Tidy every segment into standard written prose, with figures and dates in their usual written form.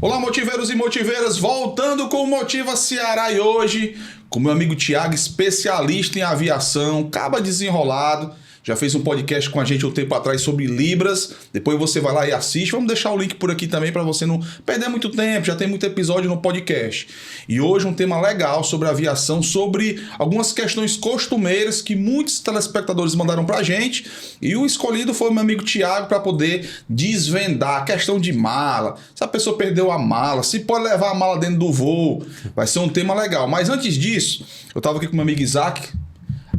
Olá, motiveiros e motiveiras, voltando com o Motiva Ceará e hoje com meu amigo Thiago, especialista em aviação, caba desenrolado, já fez um podcast com a gente um tempo atrás sobre Libras, depois você vai lá e assiste, vamos deixar o link por aqui também para você não perder muito tempo, já tem muito episódio no podcast. E hoje um tema legal sobre aviação, sobre algumas questões costumeiras que muitos telespectadores mandaram pra gente, e o escolhido foi o meu amigo Thiago para poder desvendar a questão de mala, se a pessoa perdeu a mala, se pode levar a mala dentro do voo, vai ser um tema legal. Mas antes disso, eu tava aqui com meu amigo Isaac,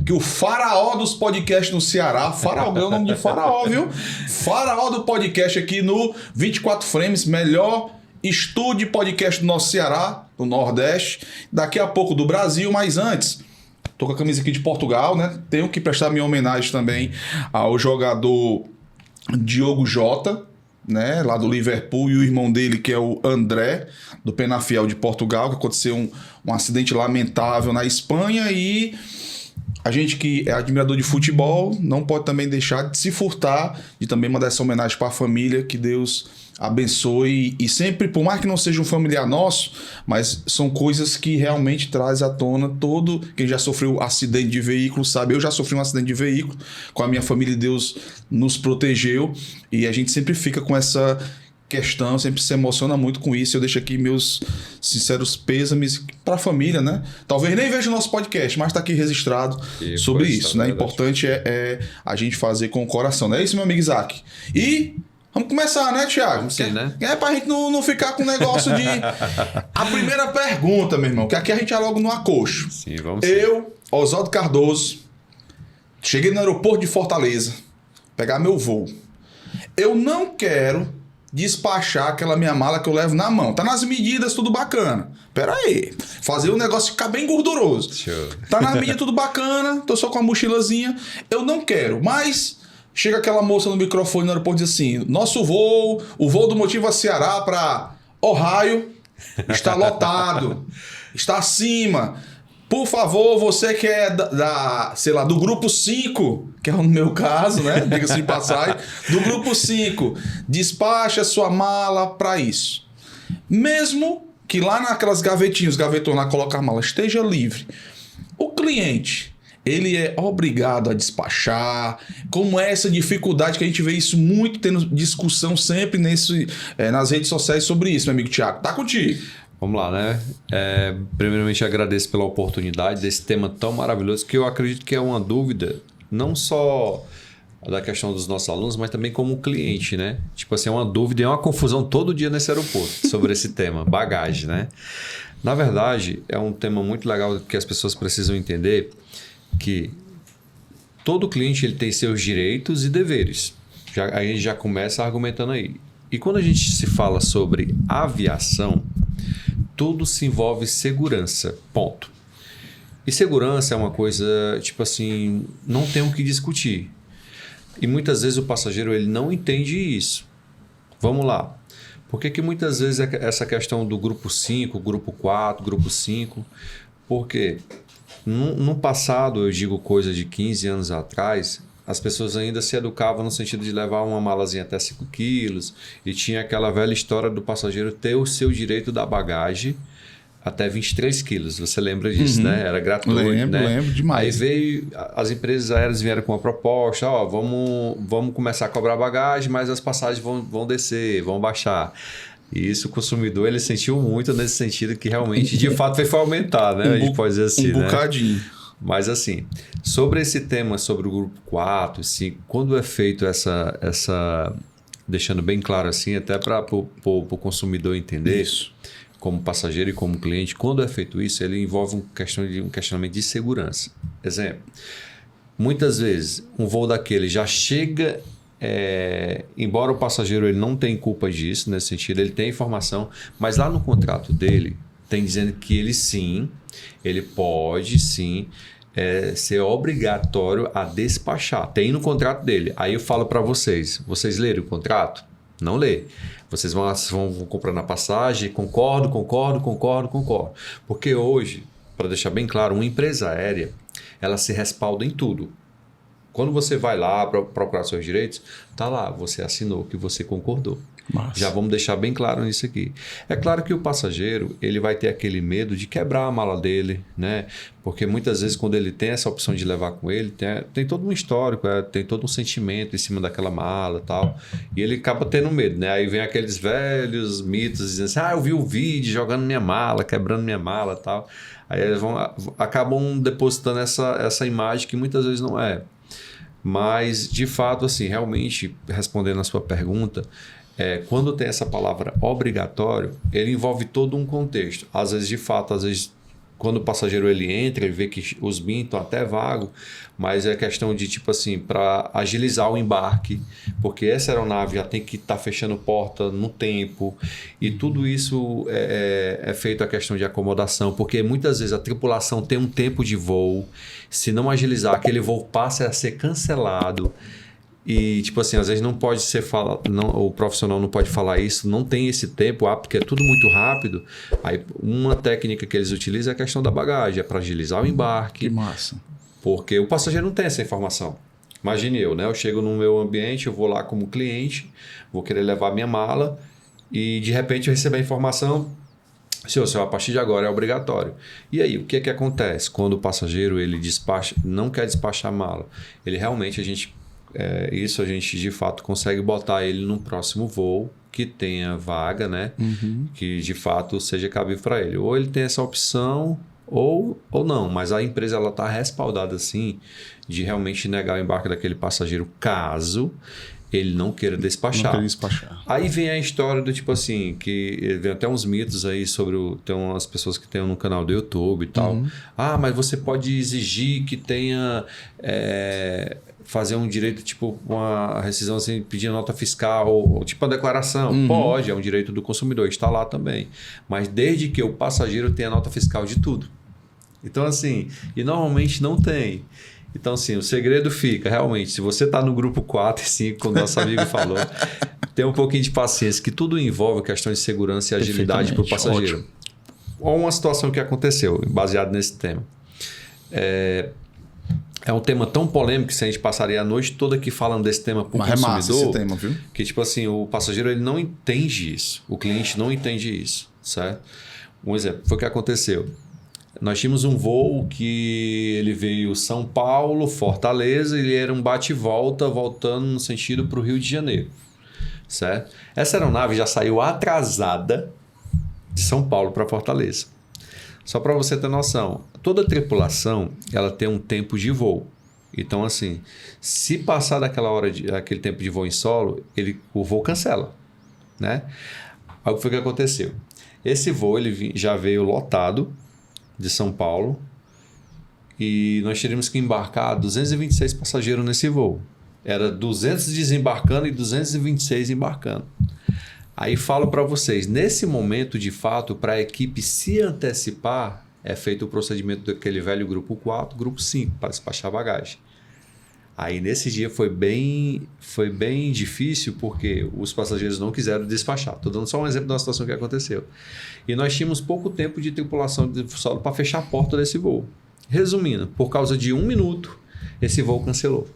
que o faraó dos podcasts no Ceará, faraó, é o nome de faraó, viu? Faraó do podcast aqui no 24 Frames, melhor estúdio de podcast do nosso Ceará, do Nordeste, daqui a pouco do Brasil, mas antes, tô com a camisa aqui de Portugal, né? Tenho que prestar minha homenagem também ao jogador Diogo Jota, né, lá do Liverpool, e o irmão dele, que é o André, do Penafiel de Portugal, que aconteceu um acidente lamentável na Espanha, e a gente que é admirador de futebol não pode também deixar de se furtar, de também mandar essa homenagem para a família, que Deus abençoe, e sempre, por mais que não seja um familiar nosso, mas são coisas que realmente traz à tona todo quem já sofreu acidente de veículo, sabe? Eu já sofri um acidente de veículo com a minha família e Deus nos protegeu, e a gente sempre fica com essa questão, sempre se emociona muito com isso. Eu deixo aqui meus sinceros pêsames para a família, né? Talvez nem veja o nosso podcast, mas está aqui registrado sobre isso, né? Importante é a gente fazer com o coração, não é isso, meu amigo Isaac? E vamos começar, né, Thiago? Vamos sim, né? É pra gente não ficar com o negócio de... A primeira pergunta, meu irmão, que aqui a gente é logo no acocho. Sim, vamos sim. Eu, Oswaldo Cardoso, cheguei no aeroporto de Fortaleza, pegar meu voo. Eu não quero despachar aquela minha mala que eu levo na mão. Tá nas medidas, tudo bacana. Pera aí. Fazer o negócio ficar bem gorduroso. Show. Tá nas medidas, tudo bacana. Tô só com a mochilazinha. Eu não quero, mas... Chega aquela moça no microfone no aeroporto e diz assim: nosso voo, o voo do Motiva Ceará para Ohio está lotado, está acima. Por favor, você que é sei lá, do grupo 5, que é o meu caso, né? Diga-se de passagem, do grupo 5, despacha sua mala para isso. Mesmo que lá naquelas gavetinhas, os gavetões lá, coloca a mala, esteja livre. O cliente, ele é obrigado a despachar. Como é essa dificuldade que a gente vê isso muito tendo discussão sempre nas redes sociais sobre isso, meu amigo Thiago. Tá contigo. Vamos lá, né? Primeiramente, agradeço pela oportunidade desse tema tão maravilhoso, que eu acredito que é uma dúvida, não só da questão dos nossos alunos, mas também como cliente, né? Tipo assim, é uma dúvida e é uma confusão todo dia nesse aeroporto sobre esse tema, bagagem, né? Na verdade, é um tema muito legal que as pessoas precisam entender, que todo cliente ele tem seus direitos e deveres. A gente já começa argumentando aí. E quando a gente se fala sobre aviação, tudo se envolve segurança, ponto. E segurança é uma coisa, tipo assim, não tem o que discutir. E muitas vezes o passageiro ele não entende isso. Vamos lá. Por que muitas vezes essa questão do grupo 5, grupo 4, grupo 5? Porque no passado, eu digo coisa de 15 anos atrás, as pessoas ainda se educavam no sentido de levar uma malazinha até 5 quilos, e tinha aquela velha história do passageiro ter o seu direito da bagagem até 23 quilos. Você lembra disso, né? Era gratuito, Lembro demais. Aí as empresas aéreas vieram com uma proposta, ó, vamos começar a cobrar bagagem, mas as passagens vão descer, vão baixar. E isso o consumidor ele sentiu muito nesse sentido que realmente, de fato, foi aumentar, né? A gente pode dizer assim, um bocadinho. Né? Mas assim, sobre esse tema, sobre o grupo 4, 5, quando é feito essa deixando bem claro assim, até para o consumidor entender, isso, como passageiro e como cliente, quando é feito isso, ele envolve um questionamento de segurança. Exemplo, muitas vezes um voo daquele já chega... embora o passageiro ele não tenha culpa disso, nesse sentido, ele tem informação, mas lá no contrato dele tem dizendo que ele pode sim ser obrigatório a despachar. Tem no contrato dele. Aí eu falo para vocês leram o contrato? Não lê. Vocês vão comprar na passagem, concordo. Porque hoje, para deixar bem claro, uma empresa aérea, ela se respalda em tudo. Quando você vai lá para procurar seus direitos, tá lá, você assinou que você concordou. Massa. Já vamos deixar bem claro nisso aqui. É claro que o passageiro, ele vai ter aquele medo de quebrar a mala dele, né? Porque muitas vezes quando ele tem essa opção de levar com ele, tem todo um histórico, tem todo um sentimento em cima daquela mala e tal. E ele acaba tendo medo, né? Aí vem aqueles velhos mitos dizendo assim, eu vi o vídeo jogando minha mala, quebrando minha mala e tal. Aí eles acabam depositando essa imagem que muitas vezes não é. Mas, de fato, assim, realmente, respondendo a sua pergunta, quando tem essa palavra obrigatório, ele envolve todo um contexto. Às vezes, de fato, quando o passageiro ele entra e vê que os BIM estão até vago, mas é questão de, tipo assim, para agilizar o embarque, porque essa aeronave já tem que estar fechando porta no tempo, e tudo isso é feito a questão de acomodação, porque muitas vezes a tripulação tem um tempo de voo, se não agilizar, aquele voo passa a ser cancelado. E, tipo assim, às vezes não pode ser o profissional não pode falar isso, não tem esse tempo, porque é tudo muito rápido. Aí, uma técnica que eles utilizam é a questão da bagagem, é para agilizar o embarque. Que massa. Porque o passageiro não tem essa informação. Imagine eu, né? Eu chego no meu ambiente, eu vou lá como cliente, vou querer levar minha mala e, de repente, eu recebo a informação: senhor, a partir de agora é obrigatório. E aí, o que acontece? Quando o passageiro ele não quer despachar a mala, ele realmente, a gente de fato consegue botar ele no próximo voo que tenha vaga, né? Que de fato seja cabível para ele. Ou ele tem essa opção ou não, mas a empresa ela está respaldada assim de realmente negar o embarque daquele passageiro caso ele não queira despachar. Aí vem a história do tipo assim, que vem até uns mitos aí sobre tem umas pessoas que tem no canal do YouTube e tal. Mas você pode exigir que tenha fazer um direito, tipo uma rescisão assim, pedir nota fiscal ou tipo uma declaração. Pode, é um direito do consumidor, está lá também. Mas desde que o passageiro tenha nota fiscal de tudo. Então assim, e normalmente não tem. Então, assim, o segredo fica, realmente, se você está no grupo 4 e 5, como o nosso amigo falou, tem um pouquinho de paciência, que tudo envolve questão de segurança e agilidade para o passageiro. Ótimo. Olha uma situação que aconteceu, baseado nesse tema. É um tema tão polêmico que se a gente passaria a noite toda aqui falando desse tema para o consumidor, esse tema, viu? Que, tipo assim, o passageiro ele não entende isso, o cliente não entende isso, certo? Um exemplo, foi o que aconteceu. Nós tínhamos um voo que ele veio São Paulo, Fortaleza, ele era um bate e volta, voltando no sentido para o Rio de Janeiro, certo? Essa aeronave já saiu atrasada de São Paulo para Fortaleza. Só para você ter noção, toda tripulação ela tem um tempo de voo. Então, assim, se passar aquele tempo de voo em solo, o voo cancela, né? Aí o que foi que aconteceu? Esse voo ele já veio lotado de São Paulo e nós teríamos que embarcar 226 passageiros nesse voo. Era 200 desembarcando e 226 embarcando. Aí falo para vocês, nesse momento de fato, para a equipe se antecipar, é feito o procedimento daquele velho grupo 4, grupo 5, para despachar bagagem. Aí nesse dia foi bem difícil porque os passageiros não quiseram despachar. Estou dando só um exemplo de uma situação que aconteceu. E nós tínhamos pouco tempo de tripulação de solo para fechar a porta desse voo. Resumindo, por causa de 1 minuto, esse voo cancelou.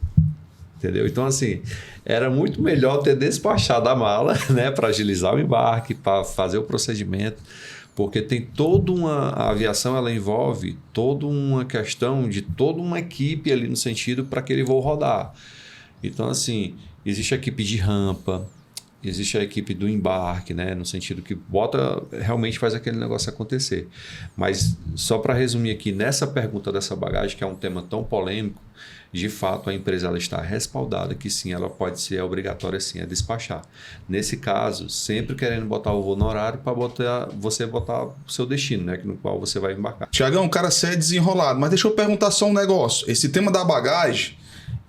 Entendeu? Então, assim, era muito melhor ter despachado a mala, né, para agilizar o embarque, para fazer o procedimento. Porque tem a aviação ela envolve toda uma questão de toda uma equipe ali no sentido para aquele voo rodar. Então, assim, existe a equipe de rampa, existe a equipe do embarque, né? No sentido que realmente faz aquele negócio acontecer. Mas só para resumir aqui, nessa pergunta dessa bagagem, que é um tema tão polêmico, de fato a empresa ela está respaldada que sim, ela pode ser obrigatória sim a despachar. Nesse caso, sempre querendo botar o voo no horário para você botar o seu destino, né? No qual você vai embarcar. Tiagão, o cara é desenrolado, mas deixa eu perguntar só um negócio. Esse tema da bagagem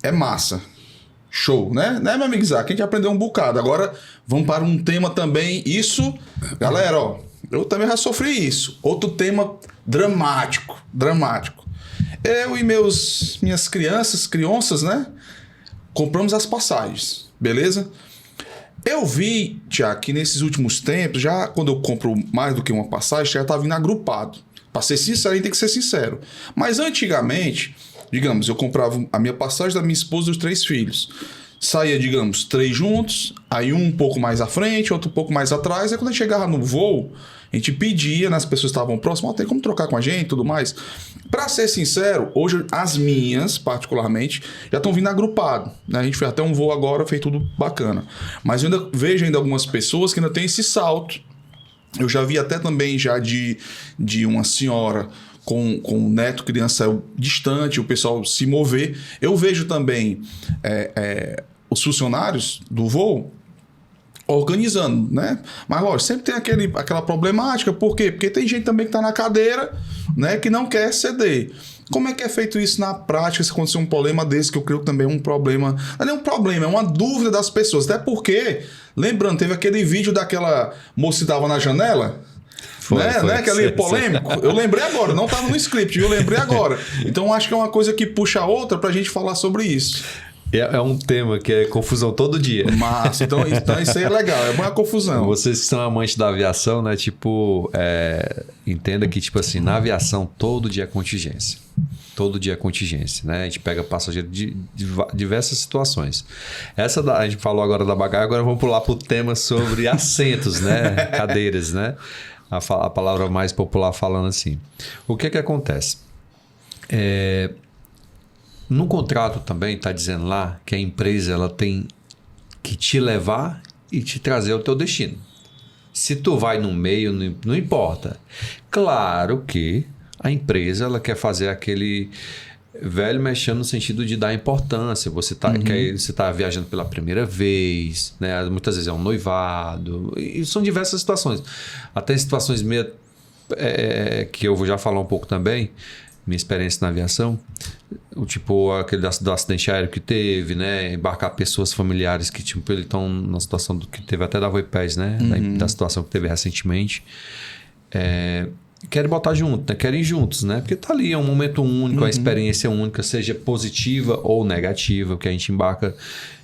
é massa. Show, né? Né, meu amigo Isaac? A gente aprendeu um bocado. Agora, vamos para um tema também. Isso, galera, ó, eu também já sofri isso. Outro tema dramático. Eu e minhas crianças, né? Compramos as passagens, beleza? Eu vi, Tiago, que nesses últimos tempos, já quando eu compro mais do que uma passagem, já tá vindo agrupado. Para ser sincero, a gente tem que ser sincero. Mas antigamente, digamos, eu comprava a minha passagem da minha esposa e dos 3 filhos. saía, digamos, 3 juntos, aí um pouco mais à frente, outro um pouco mais atrás. Aí quando a gente chegava no voo, a gente pedia, né, as pessoas que estavam próximas, tem como trocar com a gente e tudo mais. Pra ser sincero, hoje as minhas, particularmente, já estão vindo agrupado, né? A gente fez até um voo agora, fez tudo bacana. Mas eu ainda vejo algumas pessoas que ainda tem esse salto. Eu já vi até também já de uma senhora com um neto, criança distante, o pessoal se mover. Eu vejo também os funcionários do voo organizando, né? Mas, lógico, sempre tem aquela problemática. Por quê? Porque tem gente também que está na cadeira, né, que não quer ceder. Como é que é feito isso na prática se acontecer um problema desse, que eu creio que também é um problema... Não é nem um problema, é uma dúvida das pessoas. Até porque, lembrando, teve aquele vídeo daquela moça que estava na janela... Foi. Aquele polêmico. Eu lembrei agora, não estava no script, eu lembrei agora. Então acho que é uma coisa que puxa a outra pra gente falar sobre isso. É um tema que é confusão todo dia. Massa, então isso aí é legal, é uma confusão. Vocês que são amantes da aviação, né? Entenda que, na aviação todo dia é contingência. Todo dia é contingência, né? A gente pega passageiro de diversas situações. A gente falou agora da bagagem, agora vamos pular para o tema sobre assentos, né? Cadeiras, né? A palavra mais popular falando assim. O que acontece? No contrato também está dizendo lá que a empresa ela tem que te levar e te trazer ao teu destino. Se tu vai no meio, não importa. Claro que a empresa ela quer fazer aquele velho mexendo no sentido de dar importância. Você tá viajando pela primeira vez, né? Muitas vezes é um noivado. E são diversas situações. Até situações meio que eu vou já falar um pouco também, minha experiência na aviação, aquele do acidente aéreo que teve, né? Embarcar pessoas familiares que estão na situação que teve até da Voipés, né? Da situação que teve recentemente. Querem botar junto, né? Querem ir juntos, né? Porque tá ali, é um momento único, a experiência única, seja positiva ou negativa, que a gente embarca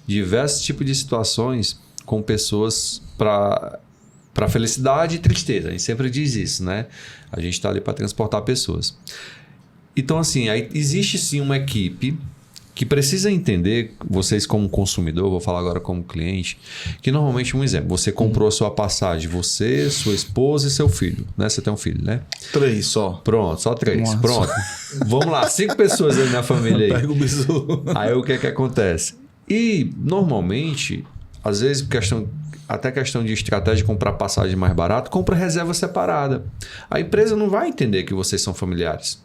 diversos tipos de situações com pessoas para felicidade e tristeza. A gente sempre diz isso, né? A gente está ali para transportar pessoas. Então, assim, aí existe sim uma equipe que precisa entender, vocês como consumidor, vou falar agora como cliente, que normalmente, um exemplo, você comprou a sua passagem, você, sua esposa e seu filho, né? Você tem um filho, né? 3 só. Pronto, só 3. Nossa. Pronto. Vamos lá, 5 pessoas aí na família aí. Pega o bisu. Aí o que acontece? E, normalmente, às vezes, até questão de estratégia de comprar passagem mais barato, compra reserva separada. A empresa não vai entender que vocês são familiares.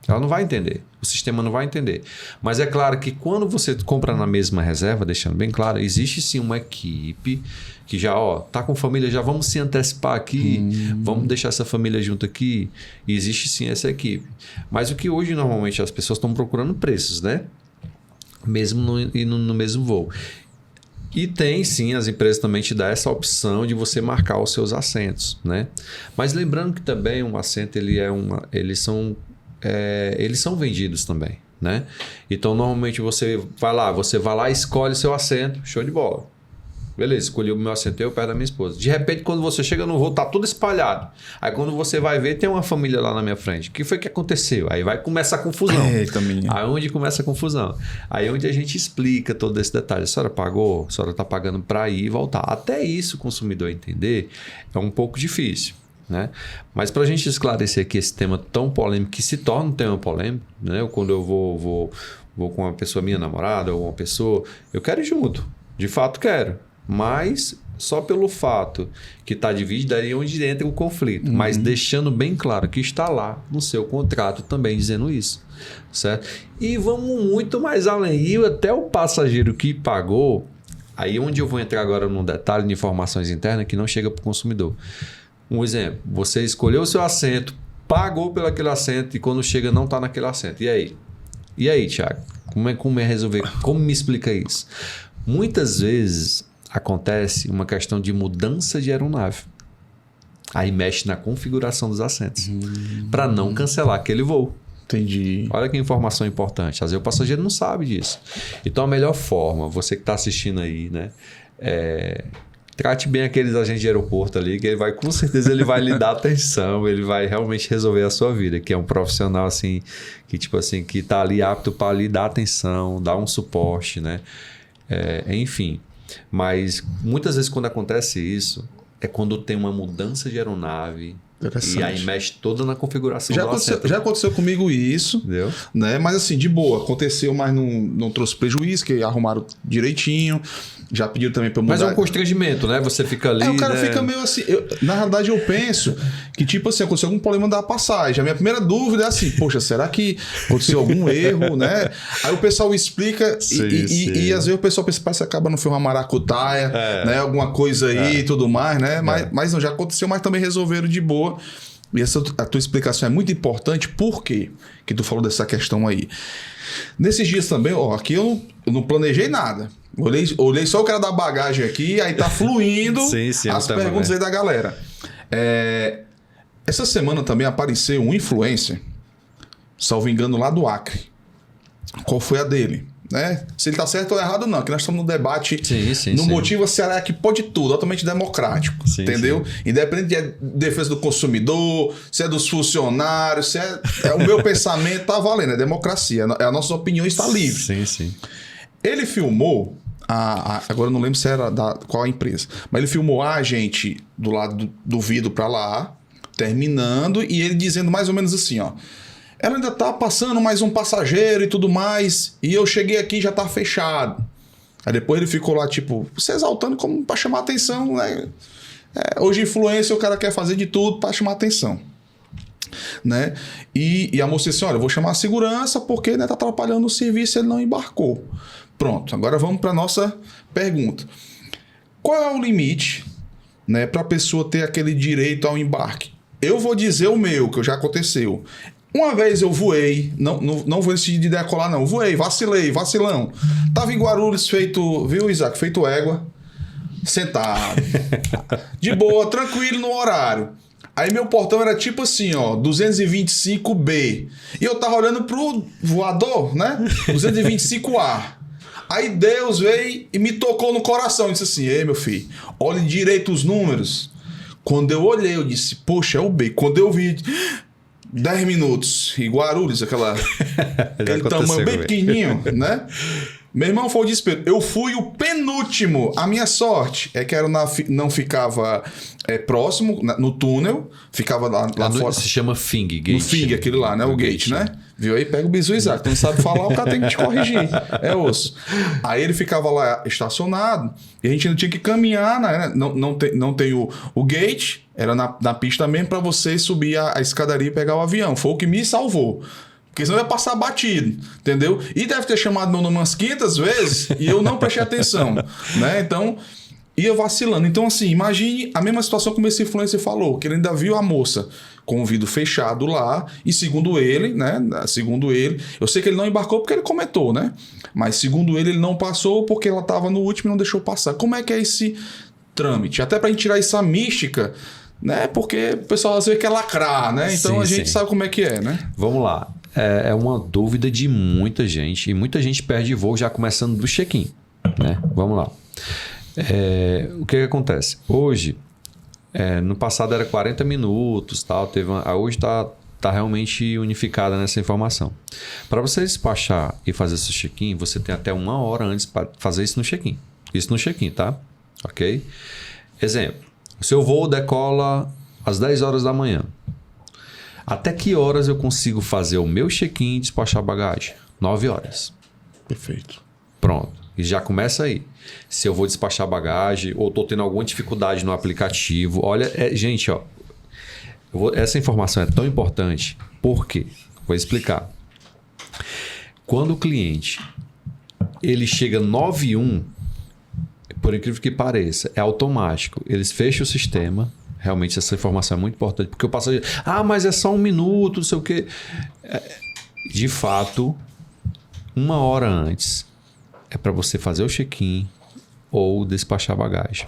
Ela não vai entender. O sistema não vai entender. Mas é claro que quando você compra na mesma reserva, deixando bem claro, existe sim uma equipe que já, tá com família, já vamos se antecipar aqui, vamos deixar essa família junto aqui. E existe sim essa equipe. Mas o que hoje normalmente as pessoas estão procurando preços, né? Mesmo no mesmo voo. E tem sim, as empresas também te dão essa opção de você marcar os seus assentos, né? Mas lembrando que também um assento eles são vendidos também, né? Então normalmente você vai lá e escolhe seu assento, show de bola. Beleza, escolhi o meu assento eu perto da minha esposa. De repente, quando você chega no voo, tá tudo espalhado. Aí quando você vai ver, tem uma família lá na minha frente. O que foi que aconteceu? Aí vai começar a confusão. Aí onde começa a confusão? Aí onde a gente explica todo esse detalhe. A senhora pagou? A senhora tá pagando para ir e voltar. Até isso o consumidor entender é um pouco difícil, né? Mas para a gente esclarecer aqui esse tema tão polêmico, que se torna um tema polêmico, né? Quando eu vou com uma pessoa, minha namorada ou uma pessoa, eu quero ir junto. De fato quero. Mas só pelo fato que está dividido, aí é onde entra o conflito. Mas deixando bem claro que está lá no seu contrato também dizendo isso. Certo? E vamos muito mais além. E até o passageiro que pagou, aí onde eu vou entrar agora num detalhe de informações internas que não chega para o consumidor. Um exemplo, você escolheu o seu assento, pagou pelo aquele assento e quando chega não está naquele assento. E aí? E aí, Thiago? Como é resolver? Como me explica isso? Muitas vezes acontece uma questão de mudança de aeronave. Aí mexe na configuração dos assentos para não cancelar aquele voo. Entendi. Olha que informação importante. Às vezes o passageiro não sabe disso. Então a melhor forma, você que está assistindo aí, né? Trate bem aqueles agentes de aeroporto ali, que ele vai, com certeza, ele vai lhe dar atenção, ele vai realmente resolver a sua vida, que é um profissional assim, que está ali apto para lhe dar atenção, dar um suporte, né? Enfim. Mas muitas vezes quando acontece isso, é quando tem uma mudança de aeronave. E aí mexe toda na configuração do assento. Já aconteceu comigo isso, entendeu? Né? Mas assim, de boa. Aconteceu, mas não trouxe prejuízo, que arrumaram direitinho. Já pediram também pra mudar. Mas é um constrangimento, né? Você fica ali... o cara fica meio assim... na realidade, eu penso que, tipo assim, aconteceu algum problema da passagem. A minha primeira dúvida é assim, poxa, será que aconteceu algum erro, né? Aí o pessoal explica e às vezes o pessoal pensa, parece que acaba no filme uma maracutaia, né? Alguma coisa aí e tudo mais, né? Mas não, já aconteceu, mas também resolveram de boa. E a tua explicação é muito importante. Por quê que tu falou dessa questão aí? Nesses dias também, aqui eu não planejei nada. Olhei só o cara da bagagem aqui, aí tá fluindo as perguntas aí da galera. Essa semana também apareceu um influencer, salvo engano, lá do Acre. Qual foi a dele? Né? Se ele tá certo ou errado, não. Que nós estamos no debate no Motiva Ceará, que pode tudo, altamente democrático. Entendeu? Independente de defesa do consumidor, se é dos funcionários, se é o meu pensamento, tá valendo, é democracia. A nossa opinião está livre. Ele filmou, agora eu não lembro se era qual a empresa, mas ele filmou a gente do lado do vidro para lá, terminando, e ele dizendo mais ou menos assim, ela ainda tá passando mais um passageiro e tudo mais, e eu cheguei aqui e já tá fechado. Aí depois ele ficou lá, tipo, se exaltando como para chamar atenção, né? Hoje influência o cara quer fazer de tudo para chamar atenção. Né? E a moça disse, olha, eu vou chamar a segurança porque, né, tá atrapalhando o serviço, ele não embarcou. Pronto, agora vamos para nossa pergunta. Qual é o limite, né, para a pessoa ter aquele direito ao embarque? Eu vou dizer o meu, que já aconteceu. Uma vez eu voei, não vou decidir de decolar não, voei, vacilão. Tava em Guarulhos feito, viu, Isaac? Feito égua, sentado, de boa, tranquilo no horário. Aí meu portão era tipo assim, 225B. E eu tava olhando pro voador, né? 225A. Aí Deus veio e me tocou no coração. Disse assim, ei meu filho, olhe direito os números. Quando eu olhei, eu disse, poxa, é o B. Quando eu vi 10 minutos, e Guarulhos, aquele tamanho bem pequenininho, né? Meu irmão, foi o desespero. Eu fui o penúltimo. A minha sorte é que não ficava próximo, no túnel. Ficava lá fora. Se chama Fing, Gate. No Fing, aquele lá, né? O gate, né? Viu aí? Pega o bisu, Isaac. Tu não sabe falar, o cara tem que te corrigir. É osso. Aí ele ficava lá estacionado e a gente não tinha que caminhar, né? Não tem o gate, era na pista mesmo para você subir a escadaria e pegar o avião. Foi o que me salvou. Porque senão ia passar batido, entendeu? E deve ter chamado meu nome umas 500 vezes e eu não prestei atenção, né? Então, ia vacilando. Então, assim, imagine a mesma situação como esse influencer falou, que ele ainda viu a moça com o vidro fechado lá e segundo ele, né? Segundo ele, eu sei que ele não embarcou porque ele comentou, né? Mas segundo ele não passou porque ela estava no último e não deixou passar. Como é que é esse trâmite? Até pra gente tirar essa mística, né? Porque o pessoal às vezes quer lacrar, né? Então a gente sabe como é que é, né? Vamos lá. É uma dúvida de muita gente. E muita gente perde voo já começando do check-in, né? Vamos lá. O que acontece? Hoje, no passado era 40 minutos, tal. Hoje está realmente unificada nessa informação. Para você despachar e fazer seu check-in, você tem até 1 hora antes para fazer isso no check-in. Isso no check-in, tá? Ok? Exemplo. O seu voo decola às 10 horas da manhã. Até que horas eu consigo fazer o meu check-in e despachar a bagagem? 9 horas. Perfeito. Pronto. E já começa aí. Se eu vou despachar a bagagem ou estou tendo alguma dificuldade no aplicativo. Olha, gente, essa informação é tão importante. Por quê? Vou explicar. Quando o cliente ele chega 9h01, por incrível que pareça, é automático. Eles fecham o sistema. Realmente essa informação é muito importante, porque o passageiro... mas é só 1 minuto, não sei o quê. De fato, 1 hora antes é para você fazer o check-in ou despachar a bagagem.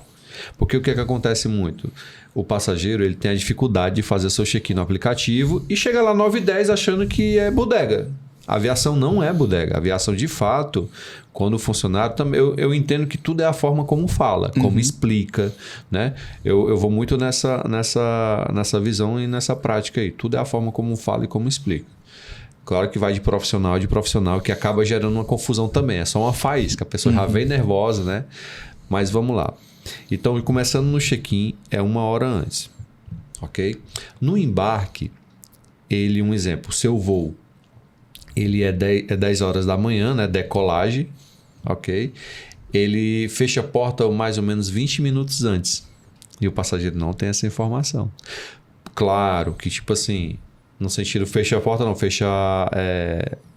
Porque o que acontece muito? O passageiro ele tem a dificuldade de fazer seu check-in no aplicativo e chega lá 9h10 achando que é bodega. A aviação não é bodega. A aviação, de fato, quando o funcionário... Eu entendo que tudo é a forma como fala, como explica, né? Eu vou muito nessa visão e nessa prática aí. Tudo é a forma como fala e como explica. Claro que vai de profissional, que acaba gerando uma confusão também. É só uma faísca, a pessoa já vem nervosa, né? Mas vamos lá. Então, começando no check-in, é 1 hora antes, ok? No embarque, um exemplo, seu voo, ele é 10 horas da manhã, né? Decolagem, ok? Ele fecha a porta mais ou menos 20 minutos antes. E o passageiro não tem essa informação. Claro que, tipo assim, no sentido fecha a porta, não, fecha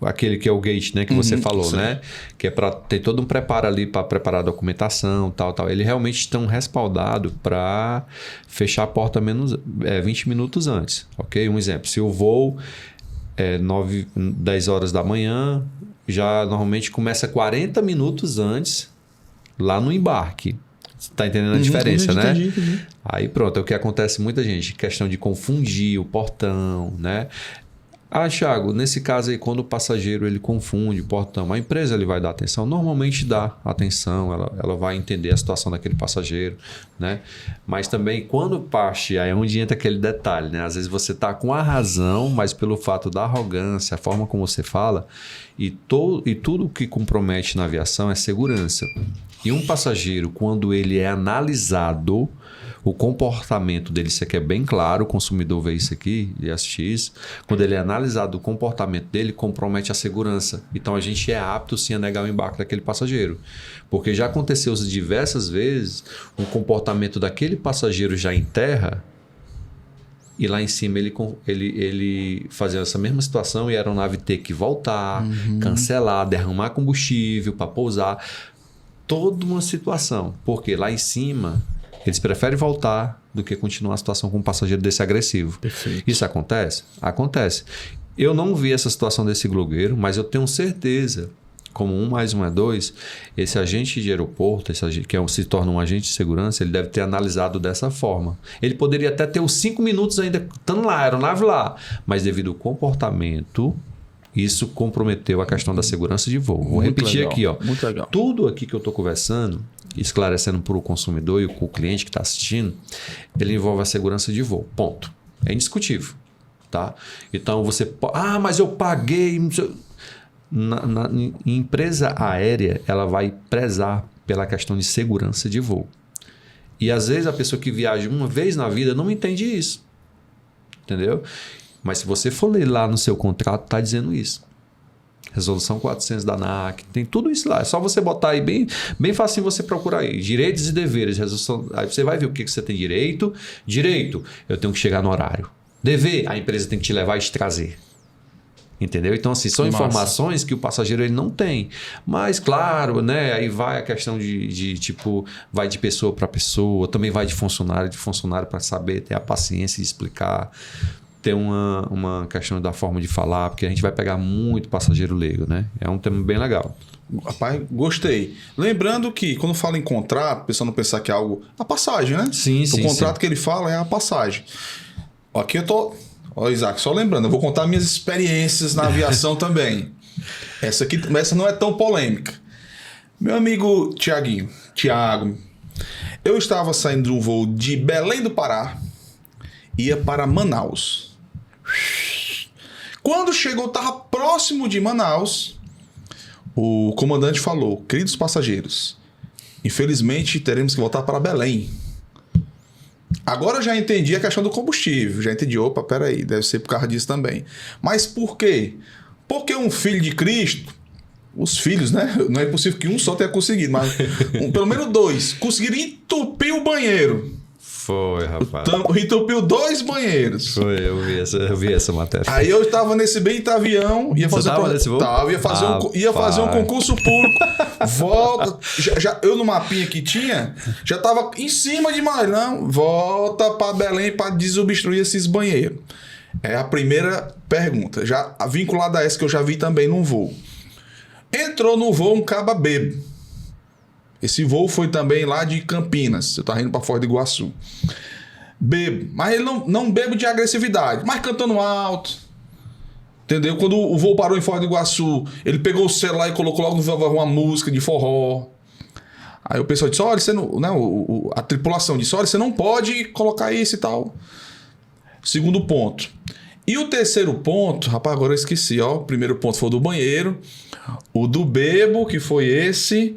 aquele que é o gate, né? Que você falou, sim. né? Que é para ter todo um preparo ali para preparar a documentação, tal. Ele realmente estão respaldado para fechar a porta 20 minutos antes, ok? Um exemplo, se o voo é 10 horas da manhã, já normalmente começa 40 minutos antes lá no embarque. Você tá entendendo a diferença, né? Entendi. Aí pronto, é o que acontece muita gente, questão de confundir o portão, né? Ah, Thiago, nesse caso aí, quando o passageiro ele confunde o portão, a empresa ele vai dar atenção? Normalmente dá atenção, ela vai entender a situação daquele passageiro, né? Mas também quando parte, aí é onde entra aquele detalhe, né? Às vezes você tá com a razão, mas pelo fato da arrogância, a forma como você fala, e tudo que compromete na aviação é segurança. E um passageiro, quando ele é analisado, o comportamento dele, isso aqui é bem claro, o consumidor vê isso aqui e assiste isso, quando ele é analisado, o comportamento dele compromete a segurança. Então a gente é apto sim a negar o embarque daquele passageiro. Porque já aconteceu diversas vezes o comportamento daquele passageiro já em terra e lá em cima ele fazia essa mesma situação e a aeronave ter que voltar, cancelar, derramar combustível para pousar. Toda uma situação, porque lá em cima eles preferem voltar do que continuar a situação com um passageiro desse agressivo. Perfeito. Isso acontece? Acontece. Eu não vi essa situação desse blogueiro, mas eu tenho certeza, como 1 mais 1 é 2, esse agente de aeroporto, se torna um agente de segurança, ele deve ter analisado dessa forma. Ele poderia até ter os 5 minutos ainda estando lá, a aeronave lá, mas devido ao comportamento, isso comprometeu a questão da segurança de voo. Vou repetir legal, aqui, ó. Muito legal. Tudo aqui que eu estou conversando, esclarecendo para o consumidor e o cliente que está assistindo, ele envolve a segurança de voo. Ponto. É indiscutível. Tá? Então você pode... Ah, mas eu paguei... Em empresa aérea, ela vai prezar pela questão de segurança de voo. E às vezes a pessoa que viaja uma vez na vida não entende isso. Entendeu? Mas se você for ler lá no seu contrato, está dizendo isso. Resolução 400 da ANAC, tem tudo isso lá. É só você botar aí bem fácil você procurar aí. Direitos e deveres. Resolução, aí você vai ver o que você tem direito. Direito, eu tenho que chegar no horário. Dever, a empresa tem que te levar e te trazer. Entendeu? Então, assim, são informações que o passageiro ele não tem. Mas, claro, né? Aí vai a questão de tipo, vai de pessoa para pessoa, também vai de funcionário para saber, ter a paciência de explicar. Ter uma questão da forma de falar, porque a gente vai pegar muito passageiro leigo, né? É um tema bem legal. Rapaz, gostei. Lembrando que quando fala em contrato, a pessoa não pensar que é algo... A passagem, né? Sim. O contrato que ele fala é a passagem. Aqui eu tô... Ó, Isaac, só lembrando, eu vou contar minhas experiências na aviação também. Essa não é tão polêmica. Meu amigo Tiago, eu estava saindo de um voo de Belém do Pará, ia para Manaus. Quando chegou, estava próximo de Manaus, o comandante falou: queridos passageiros, infelizmente teremos que voltar para Belém. Agora eu já entendi a questão do combustível, já entendi, opa, peraí, deve ser por causa disso também. Mas por quê? Porque um filho de Cristo, os filhos, né? Não é possível que um só tenha conseguido, mas pelo menos 2 conseguiram entupir o banheiro. Foi, rapaz. Entupiu 2 banheiros. Foi, eu vi essa matéria. Aí eu estava nesse bem avião, ia fazer ia fazer um concurso público. Volta, eu no mapinha que tinha, já estava em cima de Maranhão, volta para Belém para desobstruir esses banheiros. É a primeira pergunta, já vinculada a essa que eu já vi também num voo. Entrou no voo um caba bebo. Esse voo foi também lá de Campinas. Eu estava indo para Foz do Iguaçu. Bebo. Mas ele não bebo de agressividade. Mas cantando alto. Entendeu? Quando o voo parou em Foz do Iguaçu, ele pegou o celular e colocou logo uma música de forró. Aí o pessoal disse, olha, você não, né, a tripulação disse, olha, você não pode colocar isso e tal. Segundo ponto. E o terceiro ponto, rapaz, agora eu esqueci, ó. O primeiro ponto foi o do banheiro. O do bebo, que foi esse.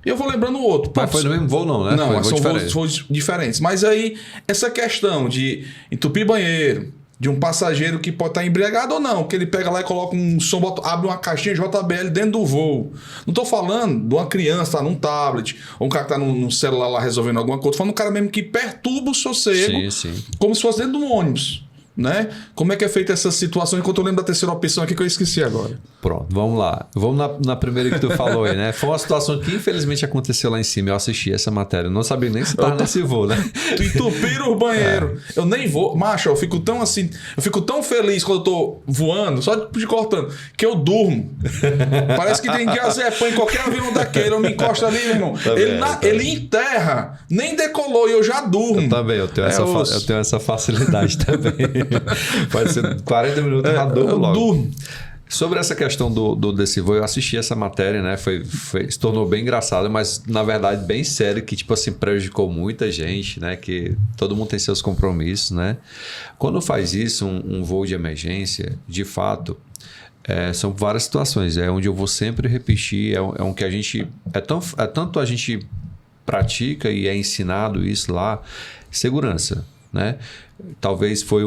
E eu vou lembrando o outro. Mas foi no mesmo voo não, né? Não, foi são voos diferentes. Mas aí, essa questão de entupir banheiro, de um passageiro que pode estar embriagado ou não, que ele pega lá e coloca um som, abre uma caixinha JBL dentro do voo. Não tô falando de uma criança tá num tablet, ou um cara que tá num celular lá resolvendo alguma coisa. Tô falando de um cara mesmo que perturba o sossego, como se fosse dentro de um ônibus. Né? Como é que é feita essa situação? Enquanto eu lembro da terceira opção aqui que eu esqueci agora. Pronto, vamos lá. Vamos na primeira que tu falou aí, né? Foi uma situação que infelizmente aconteceu lá em cima. Eu assisti essa matéria. Eu não sabia nem se tava nesse voo, né? Entupiram o banheiro. Eu nem vou. Macho, eu fico tão assim. Eu fico tão feliz quando eu tô voando, só de cortando, que eu durmo. Parece que tem diazepam em qualquer avião daquele. Eu me encosto ali, meu irmão. Ele enterra. Nem decolou e eu já durmo. Eu também. Eu tenho essa facilidade também. Pode ser 40 minutos, eu durmo logo. Durmo. Sobre essa questão desse voo, eu assisti essa matéria, né? Se tornou bem engraçado, mas na verdade bem sério, que tipo assim, prejudicou muita gente, né? Que todo mundo tem seus compromissos, né? Quando faz isso, um voo de emergência, de fato, são várias situações. É onde eu vou sempre repetir, é um que a gente... tanto a gente pratica e é ensinado isso lá, segurança, né? Talvez foi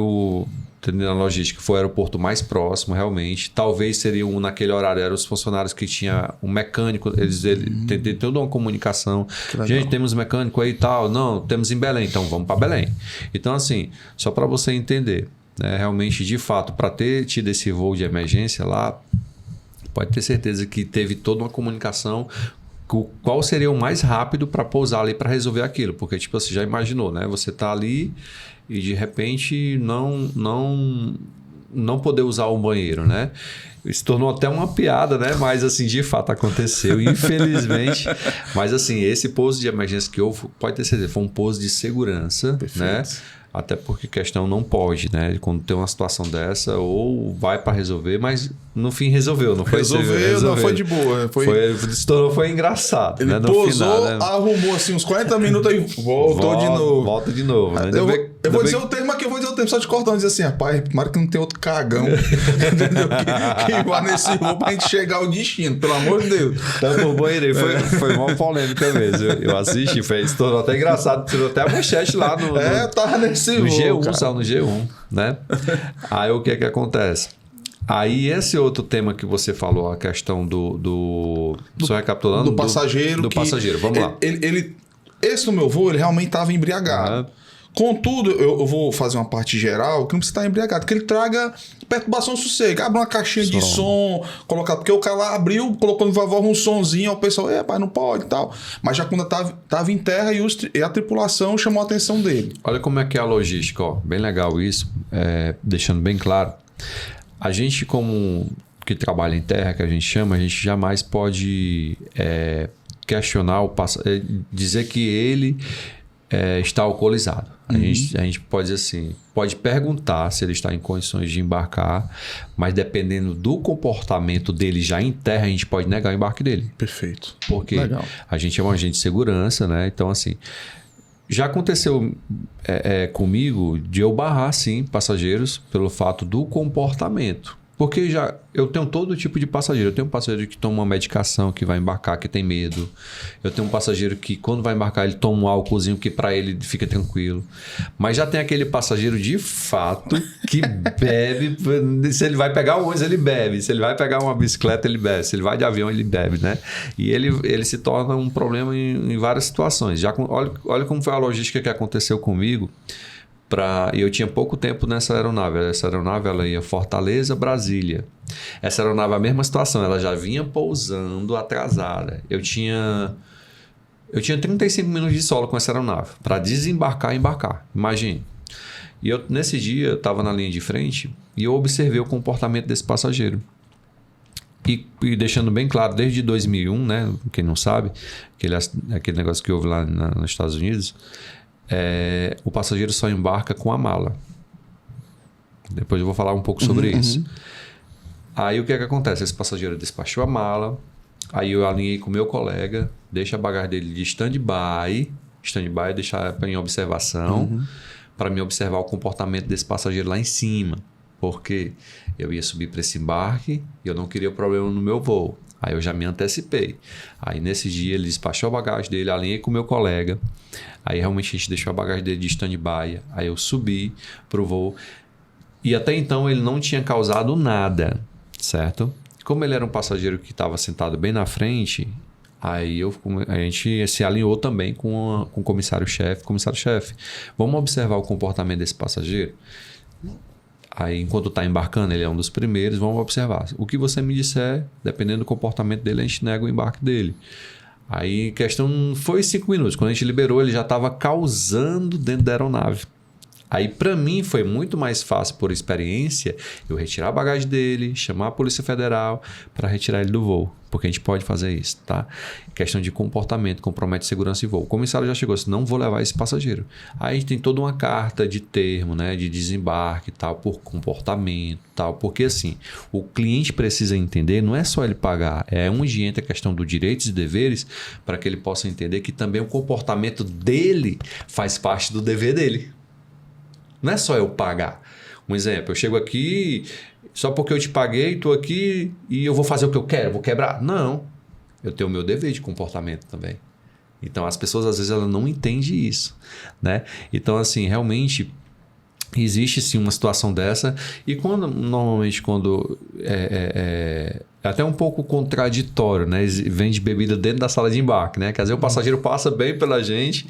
na logística, foi o aeroporto mais próximo, realmente. Talvez seria naquele horário, eram os funcionários que tinha um mecânico, tem toda uma comunicação. Gente, temos mecânico aí e tal. Não, temos em Belém, então vamos para Belém. Então, assim, só para você entender, né, realmente, de fato, para ter tido esse voo de emergência lá, pode ter certeza que teve toda uma comunicação. Qual seria o mais rápido para pousar ali para resolver aquilo? Porque, tipo, você já imaginou, né? Você tá ali e de repente não poder usar o banheiro, né? Se tornou até uma piada, né? Mas, assim, de fato aconteceu, infelizmente. Mas, assim, esse pouso de emergência que houve, pode ter certeza, foi um pouso de segurança, né? Até porque questão não pode, né? Quando tem uma situação dessa, ou vai para resolver, mas no fim resolveu, não foi? Resolveu. Não foi de boa. Foi engraçado. Ele né? pousou, final, né? arrumou assim uns 40 minutos e voltou de novo. Volta de novo. Né? Eu vou dizer o termo aqui, só te cortando, dizer assim, rapaz, tomara que não tem outro cagão entendeu? Que vá nesse voo pra gente chegar ao destino, pelo amor de Deus. Tá por banheiro, foi uma polêmica mesmo. Eu assisti, se tornou até engraçado, tirou até a manchete lá no. Tava nesse no voo, G1, cara. saiu no G1, né? Aí o que acontece? Aí esse outro tema que você falou, a questão só recapitulando. Do passageiro. Passageiro, vamos lá. Esse no meu voo, ele realmente estava embriagado. Contudo, eu vou fazer uma parte geral que não precisa estar embriagado, que ele traga perturbação sossego. Abre uma caixinha de som, colocar, porque o cara lá abriu, colocou no favor um sonzinho, o pessoal, pai, não pode e tal. Mas já quando estava em terra e a tripulação chamou a atenção dele. Olha como é que é a logística, ó. Bem legal isso, deixando bem claro. A gente, como que trabalha em terra, que a gente chama, a gente jamais pode questionar dizer que ele está alcoolizado. A gente pode dizer assim, pode perguntar se ele está em condições de embarcar, mas dependendo do comportamento dele já em terra, a gente pode negar o embarque dele. Perfeito. Porque a gente é um agente de segurança, né? Então, assim, já aconteceu comigo de eu barrar, sim, passageiros pelo fato do comportamento. Porque eu tenho todo tipo de passageiro. Eu tenho um passageiro que toma uma medicação, que vai embarcar, que tem medo. Eu tenho um passageiro que, quando vai embarcar, ele toma um álcoolzinho que para ele fica tranquilo. Mas já tem aquele passageiro, de fato, que bebe. Se ele vai pegar um ônibus, ele bebe. Se ele vai pegar uma bicicleta, ele bebe. Se ele vai de avião, ele bebe, né? E ele se torna um problema em várias situações. Olha como foi a logística que aconteceu comigo. E eu tinha pouco tempo nessa aeronave. Essa aeronave ela ia Fortaleza, Brasília. Essa aeronave, a mesma situação, ela já vinha pousando atrasada. Eu tinha 35 minutos de solo com essa aeronave para desembarcar e embarcar. Imagine. E nesse dia eu estava na linha de frente e eu observei o comportamento desse passageiro. E deixando bem claro, desde 2001, né? Quem não sabe, aquele negócio que houve lá nos Estados Unidos... o passageiro só embarca com a mala. Depois eu vou falar um pouco sobre isso. Aí o que acontece? Esse passageiro despachou a mala, aí eu alinhei com o meu colega, deixa a bagagem dele de stand-by, deixar em observação, para me observar o comportamento desse passageiro lá em cima. porque eu ia subir para esse embarque e eu não queria problema no meu voo. Aí eu já me antecipei. Aí nesse dia ele despachou a bagagem dele, alinhei com o meu colega. Aí realmente a gente deixou a bagagem dele de stand-by. Aí eu subi pro voo. E até então ele não tinha causado nada, certo? Como ele era um passageiro que estava sentado bem na frente, aí a gente se alinhou também com o comissário-chefe. Comissário-chefe, vamos observar o comportamento desse passageiro? Aí, enquanto está embarcando, ele é um dos primeiros, vamos observar. O que você me disser, dependendo do comportamento dele, a gente nega o embarque dele. Aí, questão foi 5 minutos. Quando a gente liberou, ele já estava causando dentro da aeronave. Aí, para mim, foi muito mais fácil, por experiência, eu retirar a bagagem dele, chamar a Polícia Federal para retirar ele do voo. Porque a gente pode fazer isso, tá? Questão de comportamento, compromete segurança de voo. O comissário já chegou, assim, não vou levar esse passageiro. Aí a gente tem toda uma carta de termo, né? De desembarque e tal, por comportamento e tal. Porque, assim, o cliente precisa entender, não é só ele pagar, é onde entra a questão dos direitos e deveres, para que ele possa entender que também o comportamento dele faz parte do dever dele. Não é só eu pagar. Um exemplo, eu chego aqui, só porque eu te paguei, estou aqui e eu vou fazer o que eu quero, vou quebrar. Não, eu tenho o meu dever de comportamento também. Então, as pessoas, às vezes, elas não entendem isso, né? Então, assim, realmente, existe, sim, uma situação dessa. E normalmente, quando é até um pouco contraditório, né? Vende bebida dentro da sala de embarque, né? Quer dizer, o passageiro passa bem pela gente...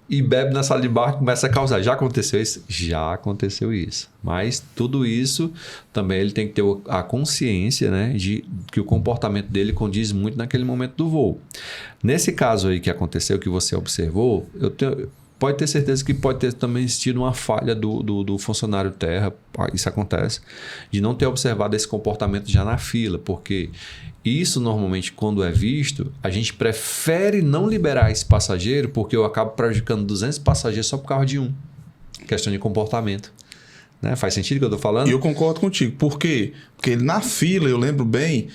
E bebe na sala de embarque e começa a causar. Já aconteceu isso? Já aconteceu isso. Mas tudo isso também ele tem que ter a consciência, né, de que o comportamento dele condiz muito naquele momento do voo. Nesse caso aí que aconteceu, que você observou, pode ter certeza que pode ter também existido uma falha do funcionário terra, isso acontece, de não ter observado esse comportamento já na fila, porque isso normalmente quando é visto, a gente prefere não liberar esse passageiro porque eu acabo prejudicando 200 passageiros só por causa de um. Questão de comportamento. Né? Faz sentido o que eu estou falando? E eu concordo contigo. Por quê? Porque ele na fila, eu lembro bem,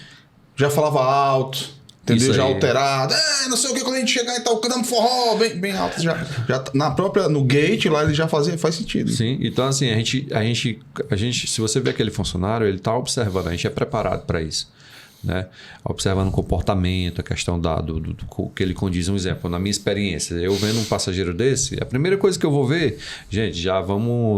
já falava alto, entendeu? Já alterado. Não sei o que, quando a gente chegar e tal, cantando forró, bem alto. Já na própria, no gate lá, ele já fazia, faz sentido. Sim, então assim, a gente, se você vê aquele funcionário, ele está observando, a gente é preparado para isso. Né? Observando o comportamento, a questão do que ele condiz. Um exemplo, na minha experiência, eu vendo um passageiro desse, a primeira coisa que eu vou ver, gente,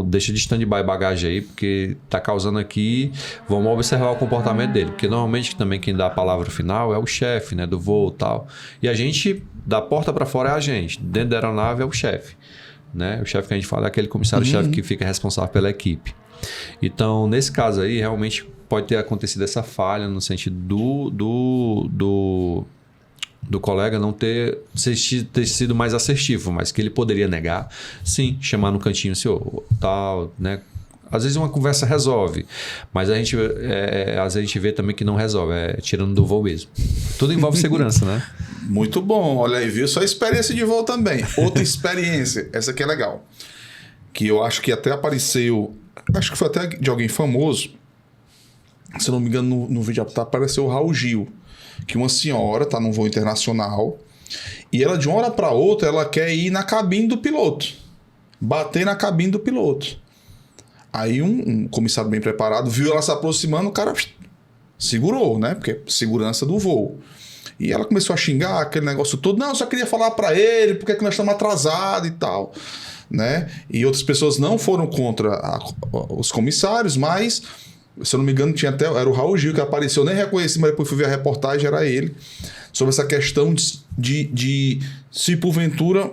deixa de stand-by bagagem aí, porque tá causando aqui, vamos observar o comportamento dele, porque normalmente também quem dá a palavra final é o chefe, né, do voo e tal, e a gente, da porta para fora é a gente, dentro da aeronave é o chefe, né? O chefe que a gente fala é aquele comissário-chefe que fica responsável pela equipe. Então, nesse caso aí, realmente pode ter acontecido essa falha no sentido do colega não ter sido mais assertivo, mas que ele poderia negar, sim, chamar no cantinho, senhor, tal, né? Às vezes uma conversa resolve, mas às vezes a gente vê também que não resolve, tirando do voo mesmo. Tudo envolve segurança, né? Muito bom, olha aí, viu? Só experiência de voo também. Outra experiência, essa aqui é legal, que eu acho que até apareceu, acho que foi até de alguém famoso, se eu não me engano, no vídeo apareceu o Raul Gil, que uma senhora está num voo internacional e ela, de uma hora para outra, ela quer ir na cabine do piloto, bater na cabine do piloto. Aí um comissário bem preparado viu ela se aproximando, o cara segurou, né? Porque segurança do voo. E ela começou a xingar aquele negócio todo. Não, eu só queria falar para ele porque é que nós estamos atrasados e tal, né? E outras pessoas não foram contra os comissários, mas... Se eu não me engano, era o Raul Gil que apareceu, nem reconheci, mas depois fui ver a reportagem, era ele, sobre essa questão de se porventura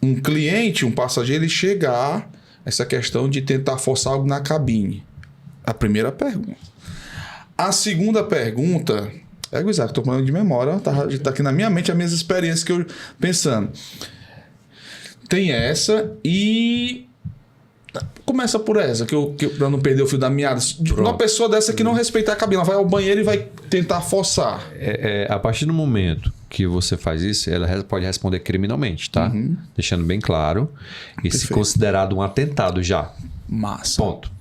um cliente, um passageiro, ele chegar, essa questão de tentar forçar algo na cabine. A primeira pergunta. A segunda pergunta, Isaac, estou falando de memória, tá aqui na minha mente as minhas experiências que eu pensando. Tem essa e... Começa por essa, que pra não perder o fio da meada. Uma pessoa dessa que não respeitar a cabine, ela vai ao banheiro e vai tentar forçar. A partir do momento que você faz isso, ela pode responder criminalmente, tá? Deixando bem claro. E se considerado um atentado já. Massa. Ponto.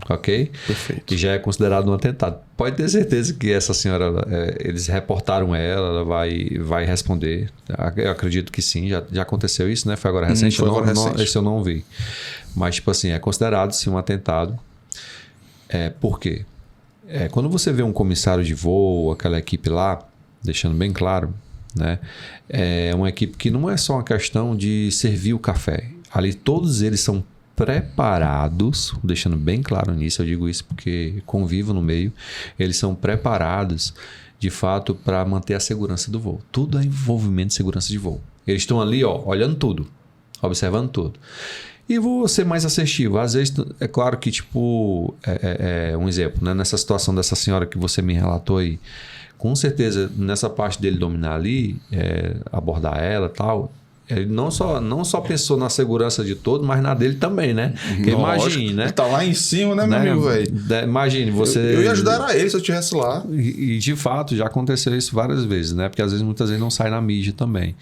Ok? Perfeito. Que já é considerado um atentado. Pode ter certeza que essa senhora, eles reportaram ela vai responder. Eu acredito que sim, já aconteceu isso, né? Foi agora recente? Foi agora recente. Esse eu não vi. Mas, tipo assim, é considerado sim um atentado. Por quê? Quando você vê um comissário de voo, aquela equipe lá, deixando bem claro, né? É uma equipe que não é só uma questão de servir o café. Ali todos eles são preparados, deixando bem claro nisso, eu digo isso porque convivo no meio, eles são preparados de fato para manter a segurança do voo. Tudo é envolvimento de segurança de voo. Eles estão ali, ó, olhando tudo, observando tudo. E vou ser mais assertivo. Às vezes, é claro que, tipo, um exemplo, né? Nessa situação dessa senhora que você me relatou aí, com certeza, nessa parte dele dominar ali, abordar ela e tal, ele não só pensou na segurança de todos, mas na dele também, né? Porque imagine, né? Ele tá lá em cima, né, meu amigo, velho? Imagine, você... Eu ia ajudar ele se eu estivesse lá. E, de fato, já aconteceu isso várias vezes, né? Porque, às vezes, muitas vezes não sai na mídia também.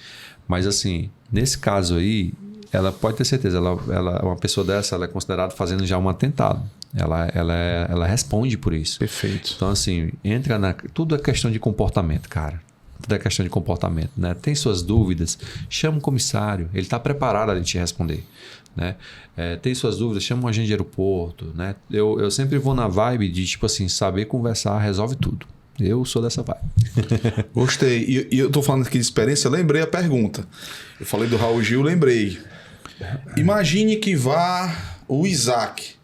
Mas, assim, nesse caso aí, ela pode ter certeza, uma pessoa dessa, ela é considerada fazendo já um atentado. Ela responde por isso. Perfeito. Então, assim, tudo é questão de comportamento, cara. Tudo é questão de comportamento, né? Tem suas dúvidas, chama o comissário, ele está preparado a te responder, né? Tem suas dúvidas, chama um agente de aeroporto, né? Eu sempre vou na vibe de, tipo assim, saber conversar resolve tudo. Eu sou dessa vibe. Gostei. E eu tô falando aqui de experiência, lembrei a pergunta. Eu falei do Raul Gil, lembrei. Imagine que vá o Isaac,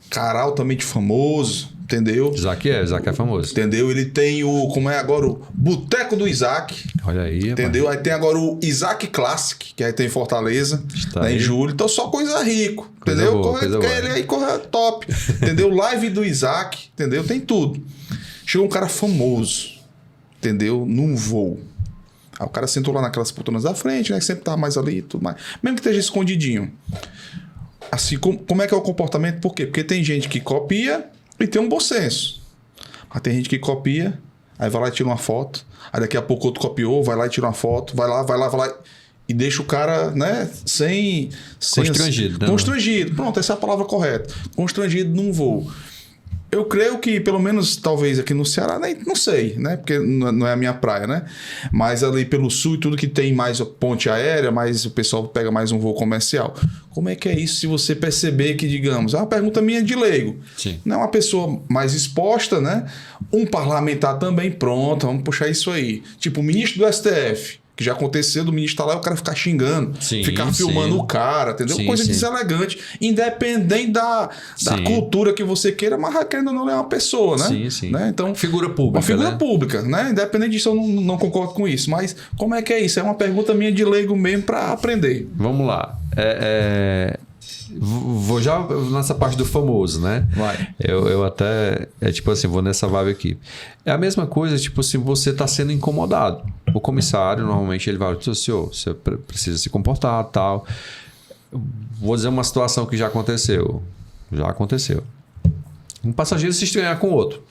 cara altamente famoso, entendeu? Isaac é famoso. Entendeu? Ele tem como é agora, o Boteco do Isaac. Olha aí, entendeu? Rapaz. Aí tem agora o Isaac Classic, que aí tem em Fortaleza, né, em julho. Então só coisa rico, coisa entendeu? Boa, ele aí corre top, entendeu? Live do Isaac, entendeu? Tem tudo. Chegou um cara famoso, entendeu? Num voo. Aí o cara sentou lá naquelas poltronas da frente, né? Que sempre tá mais ali e tudo mais. Mesmo que esteja escondidinho. Assim, como é que é o comportamento? Por quê? Porque tem gente que copia e tem um bom senso. Mas tem gente que copia, aí vai lá e tira uma foto. Aí daqui a pouco outro copiou, vai lá e tira uma foto. Vai lá. E deixa o cara, né? Constrangido, né? Constrangido. Pronto, essa é a palavra correta. Constrangido num voo. Eu creio que, pelo menos, talvez aqui no Ceará, não sei, né? Porque não é a minha praia, né? Mas ali pelo sul e tudo que tem mais ponte aérea, mais o pessoal pega mais um voo comercial. Como é que é isso se você perceber que, digamos, é uma pergunta minha de leigo. Sim. Não é uma pessoa mais exposta, né? Um parlamentar também, pronto, vamos puxar isso aí. Tipo, o ministro do STF. Que já aconteceu do ministro estar lá e o cara ficar xingando, ficar filmando o cara, entendeu? Coisa deselegante, independente da cultura que você queira, mas querendo ou não é uma pessoa, né? Sim. Né? Então, figura pública. Uma figura pública, né? Independente disso, eu não concordo com isso. Mas como é que é isso? É uma pergunta minha de leigo mesmo para aprender. Vamos lá. Vou já nessa parte do famoso, né? Vai. Eu até, tipo assim, vou nessa vibe aqui. É a mesma coisa, tipo, se você está sendo incomodado. O comissário, normalmente, ele vai dizer, senhor, você precisa se comportar, tal. Vou dizer uma situação que já aconteceu. Um passageiro se estranhar com o outro.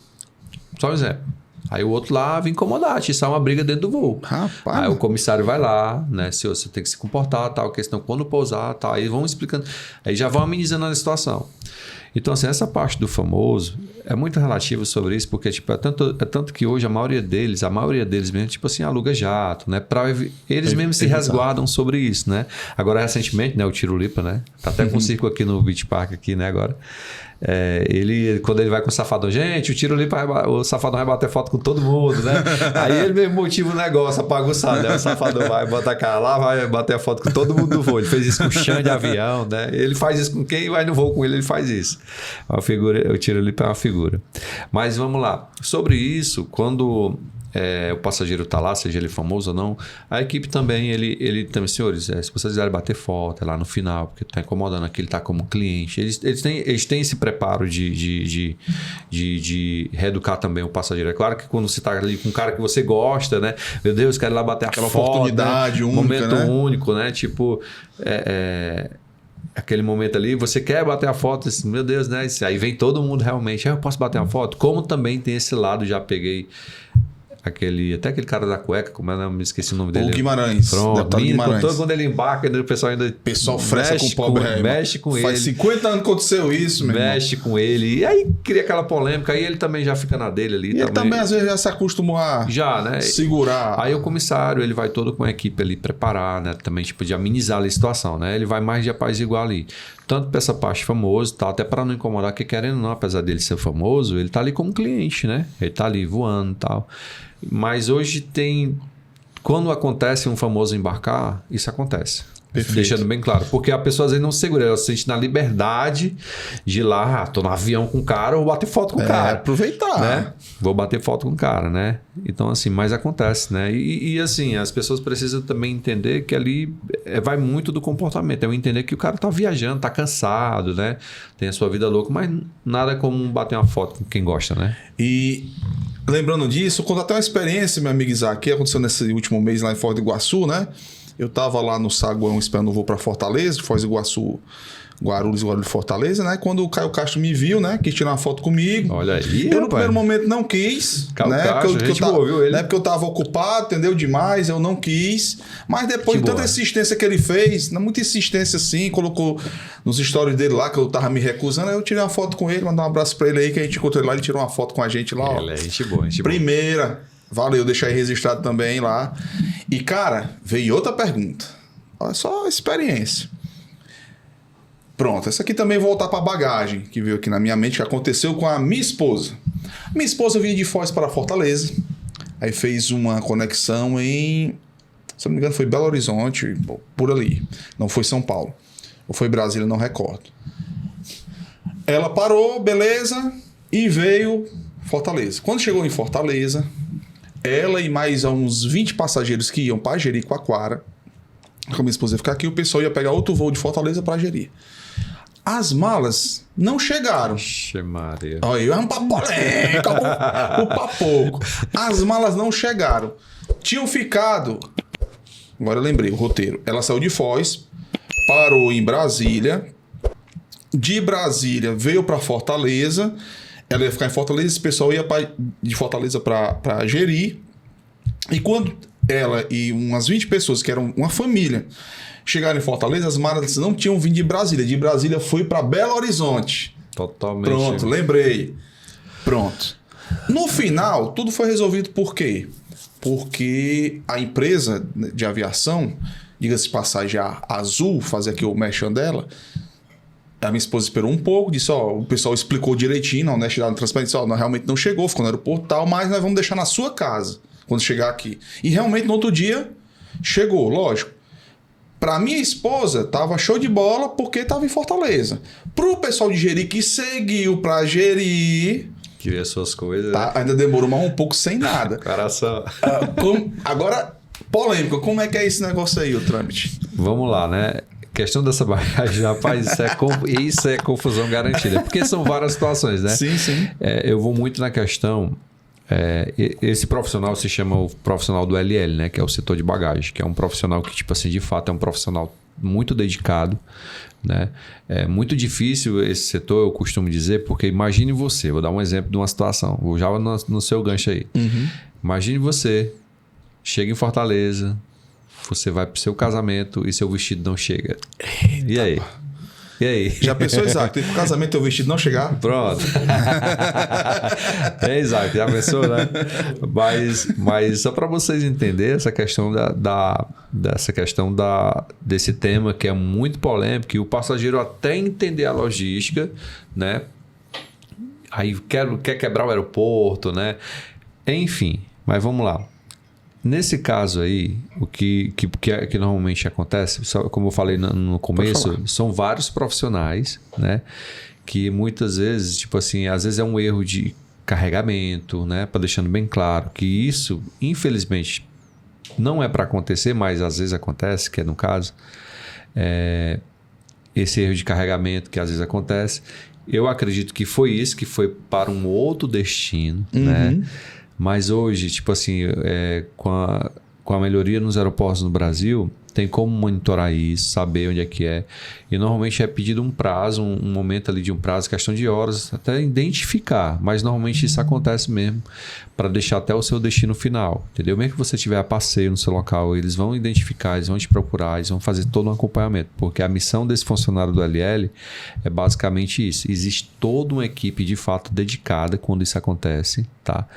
Só um exemplo. Aí o outro lá vem incomodar, atiçar uma briga dentro do voo. Rapaz. Aí o comissário vai lá, né? Senhor, você tem que se comportar, tal, questão quando pousar, tal. Aí vão explicando. Aí já vão amenizando a situação. Então, assim, essa parte do famoso é muito relativa sobre isso, porque tipo, é tanto que hoje a maioria deles mesmo, tipo assim, aluga jato, né? Eles mesmos se resguardam sobre isso, né? Agora, recentemente, né? O Tirulipa, né? Tá até com um circo aqui no Beach Park, aqui, né? Agora. Quando ele vai com o Safadão, gente, o Safadão vai bater foto com todo mundo, né? Aí ele mesmo motiva o negócio, apaguçado, né? O Safadão vai botar a cara lá, vai bater a foto com todo mundo do voo. Ele fez isso com o chão de avião, né? Ele faz isso com quem vai no voo com ele faz isso. Uma figura, o Tirulipa é uma figura. Mas vamos lá. Sobre isso, quando o passageiro está lá, seja ele famoso ou não, a equipe também, ele também, senhores, se vocês quiserem bater foto, é lá no final, porque está incomodando aqui, ele está como cliente. Eles têm esse preparo de reeducar também o passageiro. É claro que quando você está ali com um cara que você gosta, né? Meu Deus, quero ir lá bater aquela foto, oportunidade, né? Única, momento né? único, né? Tipo, aquele momento ali, você quer bater a foto, assim, meu Deus, né? Aí vem todo mundo realmente, eu posso bater uma foto? Como também tem esse lado, já peguei até aquele cara da cueca, como eu me esqueci o nome dele. O Guimarães. Pronto, quando ele embarca, o pessoal ainda... O pessoal fressa com o pobre. Mexe com ele. Faz 50 anos que aconteceu isso, meu irmão. Mexe com ele. E aí cria aquela polêmica, aí ele também já fica na dele ali. E ele também, às vezes, já se acostumou a né? segurar. Aí o comissário, ele vai todo com a equipe ali preparar, né? Também, tipo, de amenizar ali a situação, né? Ele vai mais de apaziguar ali. tanto para essa parte famoso, tá? Até para não incomodar, que querendo ou não, apesar dele ser famoso, ele tá ali como cliente, né? Ele tá ali voando e tal. Mas hoje quando acontece um famoso embarcar, isso acontece. Perfeito. Deixando bem claro. Porque a pessoa às vezes não se segura, ela se sente na liberdade de ir lá, tô no avião com o cara, vou bater foto com o cara. Aproveitar. Né? Vou bater foto com o cara, né? Então, assim, mas acontece, né? E assim, as pessoas precisam também entender que ali vai muito do comportamento. É eu entender que o cara tá viajando, tá cansado, né? Tem a sua vida louca, mas nada como bater uma foto com quem gosta, né? E lembrando disso, contar até uma experiência, meu amigo Isaac, que aconteceu nesse último mês lá em Foz do Iguaçu, né? Eu tava lá no saguão esperando o voo para Fortaleza, Foz do Guarulhos, Guarulhos de Fortaleza, né? Quando o Caio Castro me viu, né? Quis tirar uma foto comigo. Olha aí, eu no primeiro momento não quis, Caio né? Castro, viu ele. Né? Porque eu tava ocupado, entendeu? Demais, eu não quis. Mas depois de tanta insistência que ele fez, muita insistência assim, colocou nos stories dele lá que eu tava me recusando, aí eu tirei uma foto com ele, mandar um abraço para ele aí, que a gente encontrou ele lá, ele tirou uma foto com a gente lá, ó. Ele é gente boa, gente Primeira. Valeu, deixar aí registrado também lá. E, cara, veio outra pergunta. Olha só a experiência. Pronto, essa aqui também vou voltar para bagagem, que veio aqui na minha mente, que aconteceu com a minha esposa. Minha esposa vinha de Foz para Fortaleza, aí fez uma conexão em, se não me engano, foi Belo Horizonte, por ali. Não foi São Paulo. Ou foi Brasília, não recordo. Ela parou, beleza, e veio Fortaleza. Quando chegou em Fortaleza, ela e mais uns 20 passageiros que iam para Jericoacoara, como minha esposa ia ficar aqui, o pessoal ia pegar outro voo de Fortaleza para Jeri. As malas não chegaram. Ixi, Maria. Olha, é um papo polêmico, o papoco. As malas não chegaram. Tinham ficado... Agora eu lembrei o roteiro. Ela saiu de Foz, parou em Brasília. De Brasília veio para Fortaleza. Ela ia ficar em Fortaleza, esse pessoal ia de Fortaleza para Jeri. E quando ela e umas 20 pessoas, que eram uma família, chegaram em Fortaleza, as malas não tinham vindo de Brasília. De Brasília foi para Belo Horizonte. Totalmente. Pronto, lembrei. Pronto. No final, tudo foi resolvido por quê? Porque a empresa de aviação, diga-se de passagem, a Azul, fazer aqui o merchan dela, a minha esposa esperou um pouco, disse, ó, o pessoal explicou direitinho, na honestidade e transparência, ó, não, realmente não chegou, ficou no aeroporto e tal, mas nós vamos deixar na sua casa quando chegar aqui. E realmente no outro dia chegou, lógico. Para minha esposa, tava show de bola porque tava em Fortaleza. Pro pessoal de Jeri que seguiu para Jeri, queria suas coisas. tá, ainda demorou mais um pouco sem nada. Coração. Agora, polêmica, como é que é esse negócio aí, o trâmite? Vamos lá, né? Questão dessa bagagem, rapaz, isso é confusão garantida. Porque são várias situações, né? Sim, sim. Eu vou muito na questão... esse profissional se chama o profissional do LL, né? Que é o setor de bagagem, que é um profissional que, tipo assim, de fato é um profissional muito dedicado, né? É muito difícil esse setor, eu costumo dizer, porque imagine você, vou dar um exemplo de uma situação, vou já no seu gancho aí. Uhum. Imagine você, chega em Fortaleza, você vai pro seu casamento e seu vestido não chega. Eita. E aí? E aí? Já pensou, Isaac? Pro casamento teu vestido não chegar? Pronto. Isaac, já pensou, né? Mas só para vocês entenderem essa questão desse tema que é muito polêmico, e o passageiro até entender a logística, né? Aí quer quebrar o aeroporto, né? Enfim, mas vamos lá. Nesse caso aí, o que normalmente acontece, como eu falei no começo, são vários profissionais, né? Que muitas vezes, tipo assim, às vezes é um erro de carregamento, né? Para deixando bem claro que isso, infelizmente, não é para acontecer, mas às vezes acontece, que é no caso, esse erro de carregamento que às vezes acontece. Eu acredito que foi isso, que foi para um outro destino, né? Mas hoje, tipo assim, com a melhoria nos aeroportos no Brasil, tem como monitorar isso, saber onde é que é. E normalmente é pedido um prazo, um momento ali de um prazo, questão de horas, até identificar. Mas normalmente isso acontece mesmo para deixar até o seu destino final, entendeu? Mesmo que você tiver a passeio no seu local, eles vão identificar, eles vão te procurar, eles vão fazer todo um acompanhamento. Porque a missão desse funcionário do LL é basicamente isso. Existe toda uma equipe de fato dedicada quando isso acontece, tá?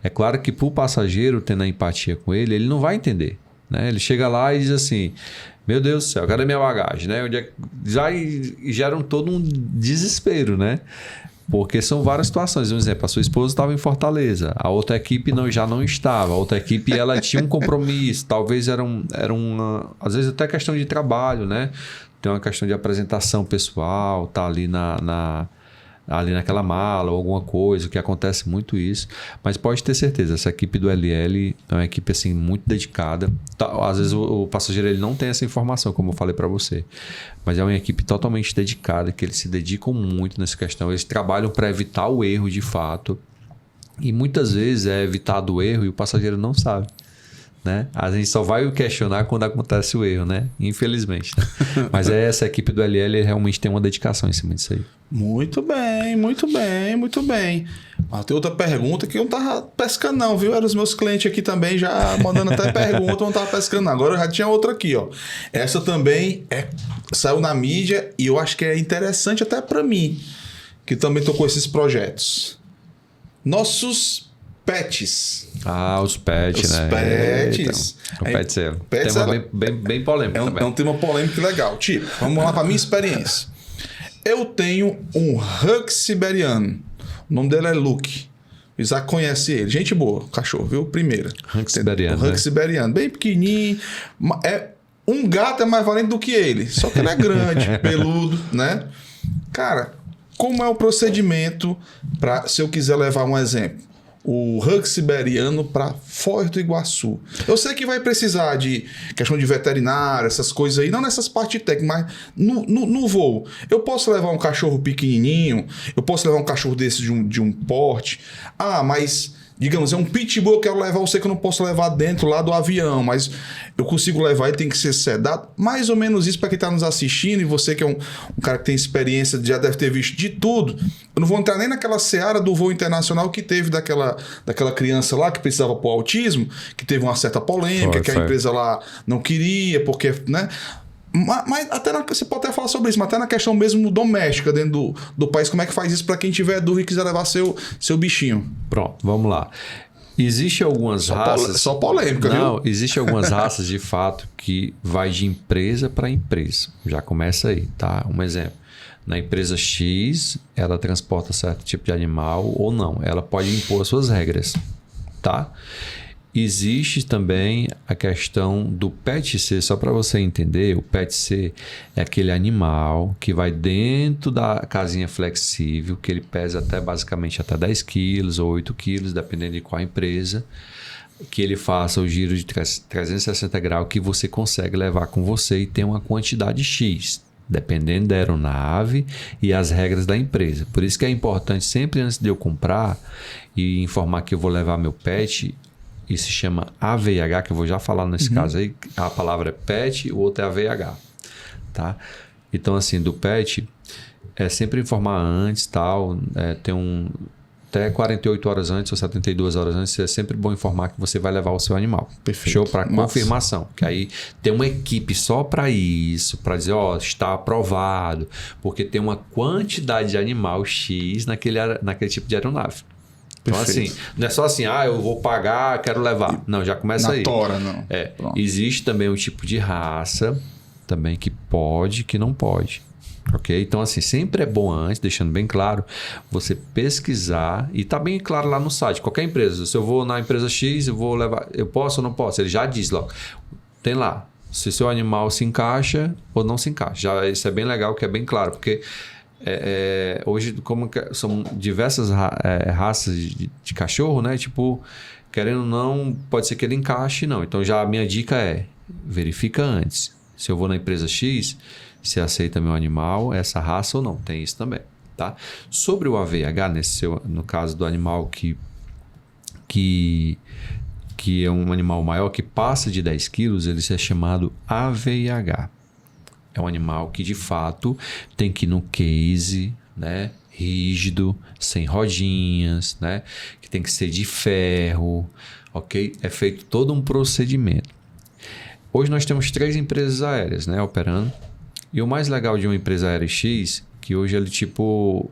É claro que para o passageiro, tendo a empatia com ele não vai entender. Né? Ele chega lá e diz assim, Meu Deus do céu, cadê minha bagagem, né? Já geram todo um desespero, né? Porque são várias situações. Um exemplo, a sua esposa estava em Fortaleza, a outra equipe já não estava, a outra equipe ela tinha um compromisso, talvez era uma, às vezes até questão de trabalho, né? Tem uma questão de apresentação pessoal, tá ali ali naquela mala ou alguma coisa, que acontece muito isso. Mas pode ter certeza, essa equipe do LL é uma equipe assim, muito dedicada. Às vezes o passageiro ele não tem essa informação, como eu falei para você. Mas é uma equipe totalmente dedicada, que eles se dedicam muito nessa questão. Eles trabalham para evitar o erro de fato. E muitas vezes é evitado o erro e o passageiro não sabe. Né? A gente só vai questionar quando acontece o erro, né? Infelizmente. Né? Mas essa equipe do LL realmente tem uma dedicação em cima disso aí. Muito bem, muito bem, muito bem. Mas tem outra pergunta que eu não tava pescando não, viu? Eram os meus clientes aqui também já mandando até pergunta, eu não tava pescando não. Agora eu já tinha outra aqui, ó. Essa também saiu na mídia e eu acho que é interessante até para mim, que também tô com esses projetos. Nossos pets. Os pets, né? Os pets. Então, o pets é um tema bem polêmico também. É um tema polêmico e legal. Tipo, vamos lá para minha experiência. Eu tenho um Hug siberiano. O nome dele é Luke. O Isaac conhece ele. Gente boa, cachorro, viu? Primeira. Hug siberiano. O Hug siberiano. Bem pequenininho. Um gato é mais valente do que ele. Só que ele é grande, peludo, né? Cara, como é o procedimento para, se eu quiser levar um exemplo, o Hug siberiano para Foz do Iguaçu? Eu sei que vai precisar de questão de veterinário, essas coisas aí, não nessas partes técnicas, mas no voo. Eu posso levar um cachorro pequenininho, eu posso levar um cachorro desse de um porte. Mas, digamos, é um pitbull, eu quero levar, eu sei que eu não posso levar dentro lá do avião, mas eu consigo levar, ele tem que ser sedado. Mais ou menos isso para quem está nos assistindo, e você que é um cara que tem experiência, já deve ter visto de tudo. Eu não vou entrar nem naquela seara do voo internacional que teve daquela criança lá que precisava pro autismo, que teve uma certa polêmica, que a empresa lá não queria, porque, né? Mas até você pode até falar sobre isso, mas até na questão mesmo doméstica dentro do país, como é que faz isso para quem tiver dúvida e quiser levar seu bichinho? Pronto, vamos lá. Existem algumas raças... Só polêmica, viu? Não, existem algumas raças de fato que vai de empresa para empresa. Já começa aí, tá? Um exemplo. Na empresa X, ela transporta certo tipo de animal ou não. Ela pode impor suas regras, tá? Existe também a questão do PET-C, só para você entender, o PET-C é aquele animal que vai dentro da casinha flexível, que ele pesa basicamente até 10 quilos ou 8 quilos, dependendo de qual empresa, que ele faça o giro de 360 graus, que você consegue levar com você e tem uma quantidade X, dependendo da aeronave e as regras da empresa. Por isso que é importante sempre antes de eu comprar e informar que eu vou levar meu pet. Isso se chama AVH, que eu vou já falar nesse caso aí. A palavra é pet, o outro é AVH. Tá? Então, assim, do pet, é sempre informar antes, tal. Tem até 48 horas antes ou 72 horas antes, é sempre bom informar que você vai levar o seu animal. Perfeito. Show? Para confirmação. Que aí tem uma equipe só para isso, para dizer, está aprovado, porque tem uma quantidade de animal X naquele tipo de aeronave. Então, assim, não é só assim, eu vou pagar, quero levar. Não, já começa aí. Na tora, não. Existe também um tipo de raça também que pode, que não pode. Ok? Então, assim, sempre é bom antes, deixando bem claro, você pesquisar e tá bem claro lá no site. Qualquer empresa, se eu vou na empresa X, eu vou levar, eu posso ou não posso? Ele já diz logo. Tem lá, se seu animal se encaixa ou não se encaixa. Isso é bem legal, que é bem claro, porque... hoje, como são diversas raças de cachorro, né? Tipo, querendo ou não, pode ser que ele encaixe, não. Então, já a minha dica é, verifica antes. Se eu vou na empresa X, se aceita meu animal, essa raça ou não. Tem isso também, tá? Sobre o AVH, no caso do animal que é um animal maior, que passa de 10 quilos, ele é chamado AVH. É um animal que, de fato, tem que ir no case, né? Rígido, sem rodinhas, né? Que tem que ser de ferro, ok? É feito todo um procedimento. Hoje nós temos 3 empresas aéreas, né? Operando. E o mais legal de uma empresa aérea X, que hoje ele tipo...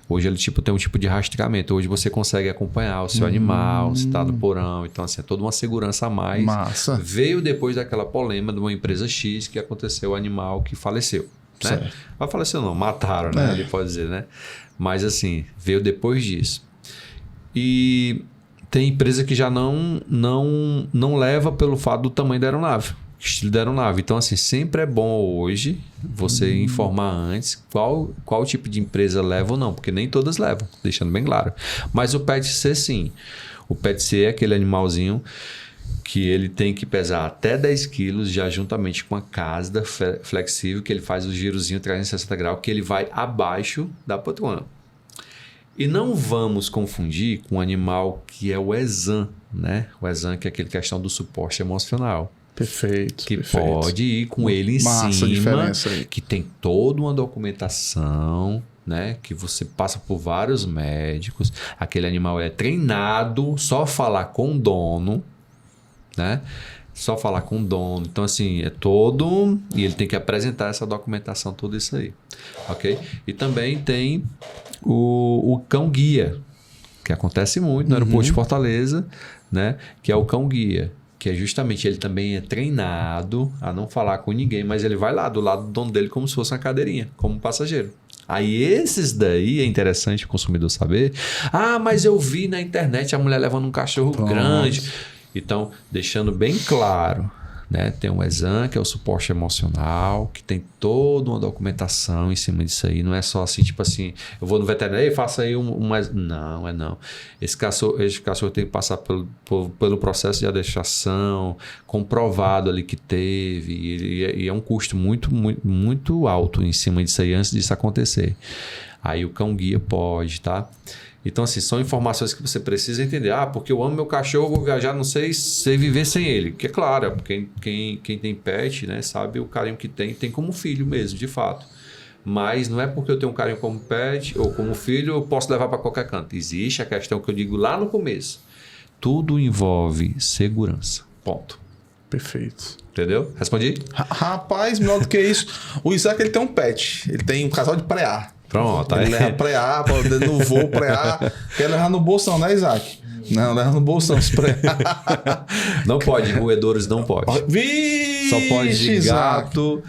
Hoje ele tem um tipo de rastreamento. Hoje você consegue acompanhar o seu animal, se está no porão. Então, assim, é toda uma segurança a mais. Massa. Veio depois daquela polêmica de uma empresa X que aconteceu o animal que faleceu. Né? Mas faleceu não, mataram, né? Ele pode dizer, né? Mas assim, veio depois disso. E tem empresa que já não leva pelo fato do tamanho da aeronave, estilo da aeronave. Então, assim, sempre é bom hoje você informar antes qual tipo de empresa leva ou não, porque nem todas levam, deixando bem claro. Mas o PET-C, sim. O PET-C é aquele animalzinho que ele tem que pesar até 10 quilos, já juntamente com a casda flexível, que ele faz o girozinho 360 graus, que ele vai abaixo da poltrona. E não vamos confundir com o animal que é o exam, né? O exam, que é aquele questão do suporte emocional. Perfeito. Que pode ir com ele em Massa cima, diferença aí. que tem toda uma documentação, né? Que você passa por vários médicos. Aquele animal é treinado só falar com o dono, né? Só falar com o dono. Então, assim, é todo... E ele tem que apresentar essa documentação, tudo isso aí. Ok? E também tem o cão-guia, que acontece muito no aeroporto de Fortaleza, né? Que é o cão-guia. Que é justamente, ele também é treinado a não falar com ninguém, mas ele vai lá do lado do dono dele como se fosse uma cadeirinha, como passageiro. Aí esses daí é interessante o consumidor saber. Ah, mas eu vi na internet a mulher levando um cachorro grande. Então, deixando bem claro, né? Tem um exam, que é o suporte emocional, que tem toda uma documentação em cima disso aí. Não é só assim, tipo assim, eu vou no veterinário e faço aí Não, não. Esse cachorro tem que passar pelo processo de adestração, comprovado ali que teve, e é um custo muito, muito, muito alto em cima disso aí, antes disso acontecer. Aí o cão-guia pode, tá? Então, assim, são informações que você precisa entender. Ah, porque eu amo meu cachorro, vou viajar, não sei viver sem ele. Que é claro, quem tem pet, né, sabe o carinho que tem como filho mesmo, de fato. Mas não é porque eu tenho um carinho como pet ou como filho, eu posso levar para qualquer canto. Existe a questão que eu digo lá no começo. Tudo envolve segurança. Ponto. Perfeito. Entendeu? Respondi? Rapaz, melhor do que isso. O Isaac, ele tem um pet. Ele tem um casal de pré-ar. Pronto. Ele leva pré-ar, no voo pré-ar. Quer levar no bolsão, né, Isaac? Não, leva no bolsão os pré-ar. Não pode, roedores não pode. Vixe, Só pode de Isaac. gato.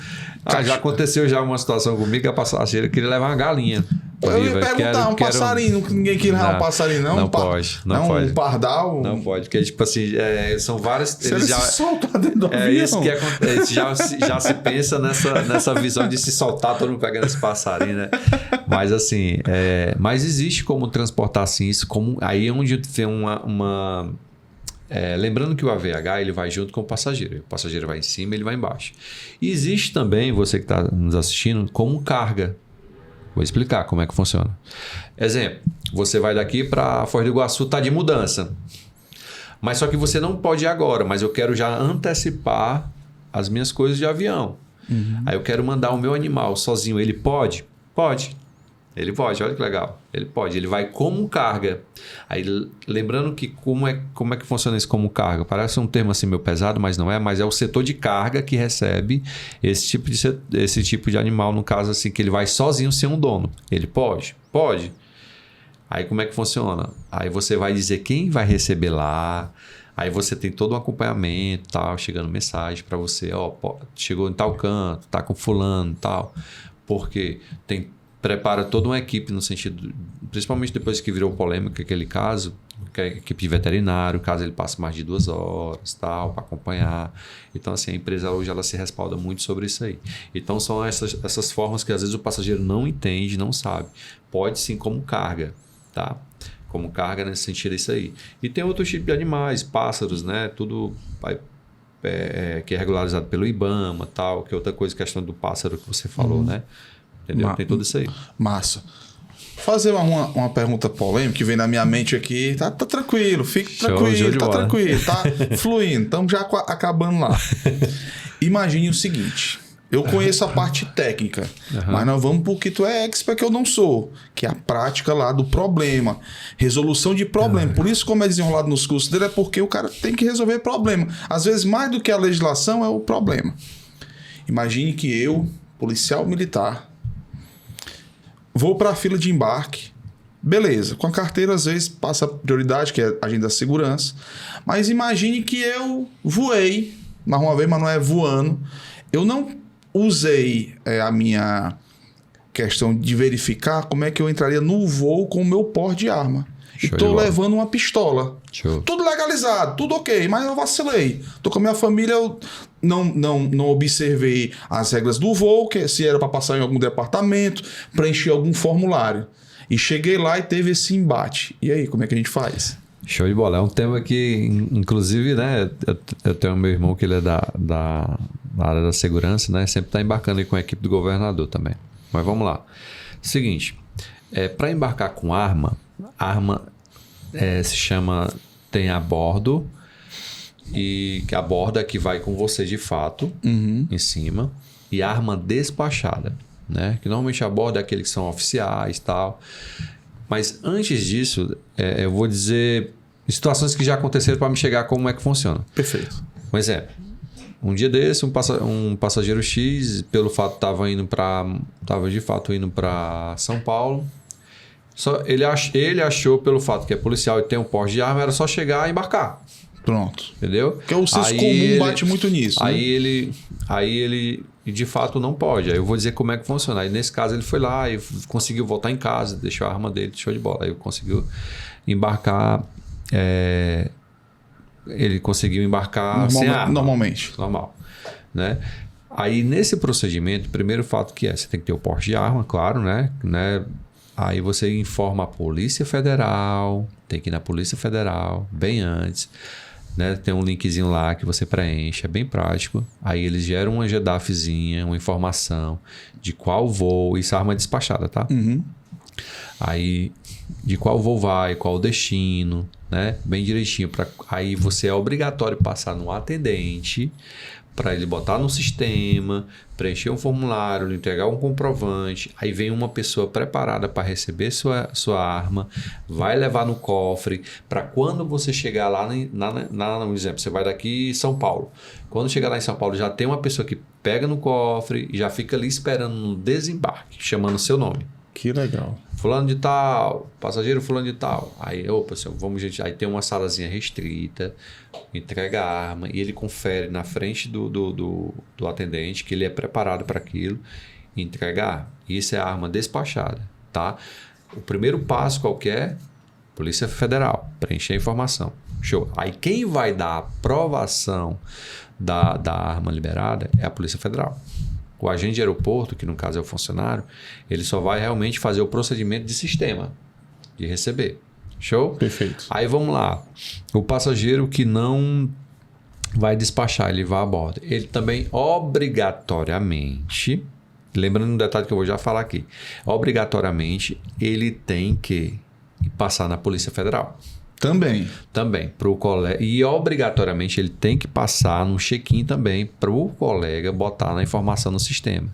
Já aconteceu já uma situação comigo que a passageira queria levar uma galinha. Eu ia perguntar, passarinho, ninguém queria levar um passarinho, não? Não pode, não pode. Um pardal? Não pode, porque tipo assim, são várias... Se ele se soltar dentro do avião. Isso que acontece, já se pensa nessa visão de se soltar, todo mundo pegando esse passarinho, né? Mas assim, mas existe como transportar assim isso, aí é onde tem uma lembrando que o AVH ele vai junto com o passageiro vai em cima, ele vai embaixo. E existe também, você que está nos assistindo, como carga. Vou explicar como é que funciona. Exemplo, você vai daqui para Foz do Iguaçu, está de mudança. Mas só que você não pode ir agora, mas eu quero já antecipar as minhas coisas de avião. Aí eu quero mandar o meu animal sozinho. Ele pode? Pode. Ele pode, olha que legal. Ele pode, ele vai como carga. Aí lembrando que como é que funciona isso como carga? Parece um termo assim meio pesado, mas não é. Mas é o setor de carga que recebe esse tipo de animal, no caso assim, que ele vai sozinho sem um dono. Ele pode? Pode. Aí como é que funciona? Aí você vai dizer quem vai receber lá. Aí você tem todo um acompanhamento, tal, chegando mensagem para você, chegou em tal canto, tá com fulano, tal. Porque prepara toda uma equipe no sentido, principalmente depois que virou polêmica aquele caso, que é a equipe de veterinário, caso ele passe mais de 2 horas, tal, para acompanhar. Então, assim, a empresa hoje ela se respalda muito sobre isso aí. Então, são essas formas que às vezes o passageiro não entende, não sabe. Pode sim como carga, tá? Como carga nesse sentido, isso aí. E tem outros tipos de animais, pássaros, né? Tudo que é regularizado pelo IBAMA, tal, que é outra coisa, questão do pássaro que você falou, né? Entendeu? Tem tudo isso aí. Massa. Fazer uma pergunta polêmica que vem na minha mente aqui. Tá tranquilo, fique tranquilo, tá tranquilo, tá fluindo. Estamos já acabando lá. Imagine o seguinte. Eu conheço a parte técnica, mas nós vamos porque tu é expert que eu não sou, que é a prática lá do problema, resolução de problema. Por isso, como é desenrolado nos cursos dele, é porque o cara tem que resolver problema. Às vezes, mais do que a legislação, é o problema. Imagine que eu, policial militar, vou para a fila de embarque. Beleza, com a carteira às vezes passa a prioridade, que é a agenda da segurança. Mas imagine que eu voei, mais uma vez, mas não é voando. Eu não usei a minha questão de verificar como é que eu entraria no voo com o meu porte de arma. E tô levando uma pistola. Show. Tudo legalizado, tudo ok, mas eu vacilei. Tô com a minha família, eu não observei as regras do voo, que se era para passar em algum departamento, preencher algum formulário. E cheguei lá e teve esse embate. E aí, como é que a gente faz? Show de bola. É um tema que, inclusive, né? Eu tenho meu irmão que ele é da área da segurança, né? Sempre está embarcando aí com a equipe do governador também. Mas vamos lá. Seguinte, para embarcar com arma se chama, tem a bordo, e que a borda que vai com você de fato, em cima, e arma despachada, né? Que normalmente a borda é aqueles que são oficiais e tal. Mas antes disso, eu vou dizer situações que já aconteceram para me chegar como é que funciona. Perfeito. Um exemplo. Um dia desse, um passageiro X, pelo fato estava de fato indo para São Paulo. Ele achou, pelo fato que é policial e tem um porte de arma, era só chegar e embarcar. Pronto. Entendeu? Porque o senso comum bate muito nisso. Aí ele de fato não pode. Aí eu vou dizer como é que funciona. Aí nesse caso ele foi lá e conseguiu voltar em casa, deixou a arma dele, show de bola. Aí conseguiu embarcar. Ele conseguiu embarcar sem arma. Normalmente. Normal. Né? Aí nesse procedimento, o primeiro fato que você tem que ter o porte de arma, claro, né? Aí você informa a Polícia Federal, tem que ir na Polícia Federal, bem antes, né? Tem um linkzinho lá que você preenche, é bem prático. Aí eles geram uma GDAFzinha, uma informação de qual voo, isso é arma despachada, tá? Aí de qual voo vai, qual o destino, né? Bem direitinho. Aí você é obrigatório passar no atendente para ele botar no sistema, preencher um formulário, lhe entregar um comprovante. Aí vem uma pessoa preparada para receber sua arma, vai levar no cofre, para quando você chegar lá, por exemplo, você vai daqui em São Paulo. Quando chegar lá em São Paulo, já tem uma pessoa que pega no cofre e já fica ali esperando no desembarque, chamando seu nome. Que legal. Fulano de tal, passageiro fulano de tal. Aí, vamos, gente. Aí tem uma salazinha restrita, entrega a arma e ele confere na frente do atendente que ele é preparado para aquilo e entrega a arma. Isso é a arma despachada, tá? O primeiro passo qualquer, Polícia Federal, preencher a informação. Show. Aí quem vai dar a aprovação da arma liberada é a Polícia Federal. O agente de aeroporto, que no caso é o funcionário, ele só vai realmente fazer o procedimento de sistema, de receber. Show? Perfeito. Aí vamos lá. O passageiro que não vai despachar, ele vai a bordo. Ele também obrigatoriamente, lembrando um detalhe que eu vou já falar aqui, obrigatoriamente ele tem que passar na Polícia Federal. Também. Para o colega. E obrigatoriamente ele tem que passar no check-in também para o colega botar na informação no sistema.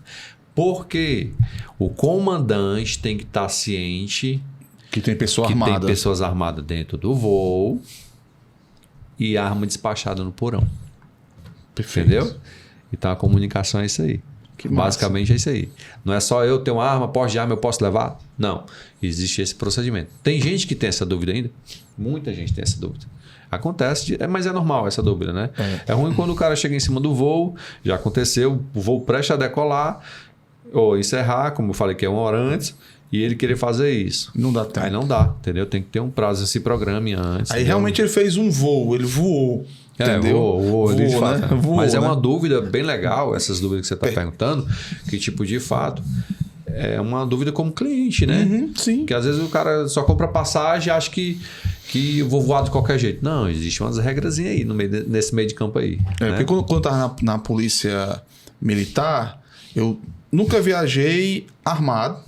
Porque o comandante tem que estar ciente que tem pessoa que armada. Tem pessoas armadas dentro do voo e arma despachada no porão. Perfeito. Entendeu? Então a comunicação é isso aí. Basicamente é isso aí. Não é só eu ter uma arma, porte de arma, eu posso levar? Não. Existe esse procedimento. Tem gente que tem essa dúvida ainda? Muita gente tem essa dúvida. Acontece, mas é normal essa dúvida, né? É ruim quando o cara chega em cima do voo, já aconteceu, o voo presta a decolar, ou encerrar, como eu falei que é 1 hora antes, e ele querer fazer isso. Não dá tempo. Aí não dá, entendeu? Tem que ter um prazo, se programe antes. Aí realmente ele fez um voo, ele voou. Entendeu? Voou, de fato. Né? Voou, mas é né? uma dúvida bem legal, essas dúvidas que você está perguntando, que tipo, de fato, é uma dúvida como cliente, né? Sim. Que às vezes o cara só compra passagem e acha que eu vou voar de qualquer jeito. Não, existe umas regrazinhas aí nesse meio de campo aí. Né? Porque quando eu estava na polícia militar, eu nunca viajei armado,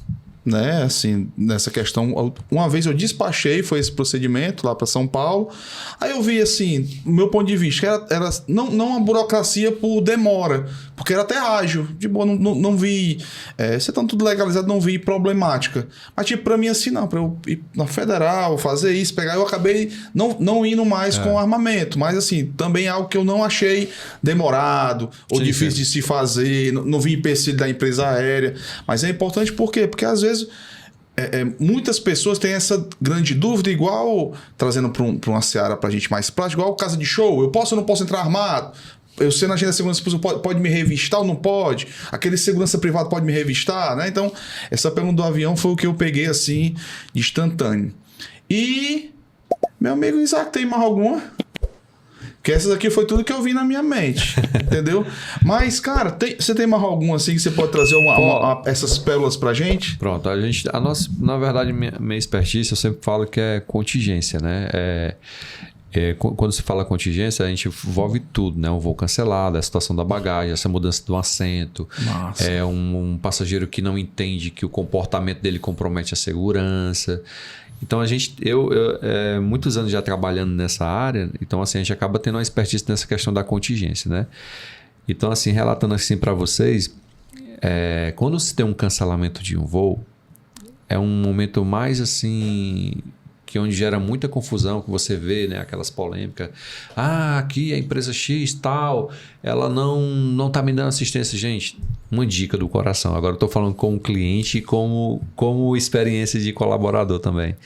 né? Assim, nessa questão. Uma vez eu despachei, foi esse procedimento lá para São Paulo. Aí eu vi, assim, do meu ponto de vista, que era não uma burocracia por demora, porque era até ágil. De boa, não vi. Você tá tudo legalizado, não vi problemática. Mas, tipo, para mim, assim, não, para eu ir na federal, fazer isso, pegar, eu acabei não indo mais com armamento. Mas, assim, também é algo que eu não achei demorado ou difícil de se fazer. Não vi empecilho da empresa aérea. Mas é importante por quê? Porque às vezes muitas pessoas têm essa grande dúvida, igual, trazendo para uma seara para a gente mais prática, igual casa de show, eu posso ou não posso entrar armado? Eu sendo agente da segurança pública, pode me revistar ou não pode? Aquele segurança privado pode me revistar, né? Então, essa pergunta do avião foi o que eu peguei, assim, de instantâneo. E, meu amigo Isaac, tem mais alguma? Porque essas aqui foi tudo que eu vi na minha mente, entendeu? Mas, cara, você tem mais alguma assim que você pode trazer essas pérolas pra gente? Pronto, na verdade, minha expertise, eu sempre falo que é contingência, né? Quando se fala contingência, a gente envolve tudo, né? Um voo cancelado, a situação da bagagem, essa mudança do assento, um passageiro que não entende que o comportamento dele compromete a segurança. Então, muitos anos já trabalhando nessa área, então assim, a gente acaba tendo uma expertise nessa questão da contingência, né? Então, assim, relatando assim para vocês, quando se tem um cancelamento de um voo, é um momento mais assim, que onde gera muita confusão, que você vê, né, aquelas polêmicas. Aqui a empresa X tal, ela não está me dando assistência. Gente, uma dica do coração. Agora eu estou falando como cliente e como experiência de colaborador também.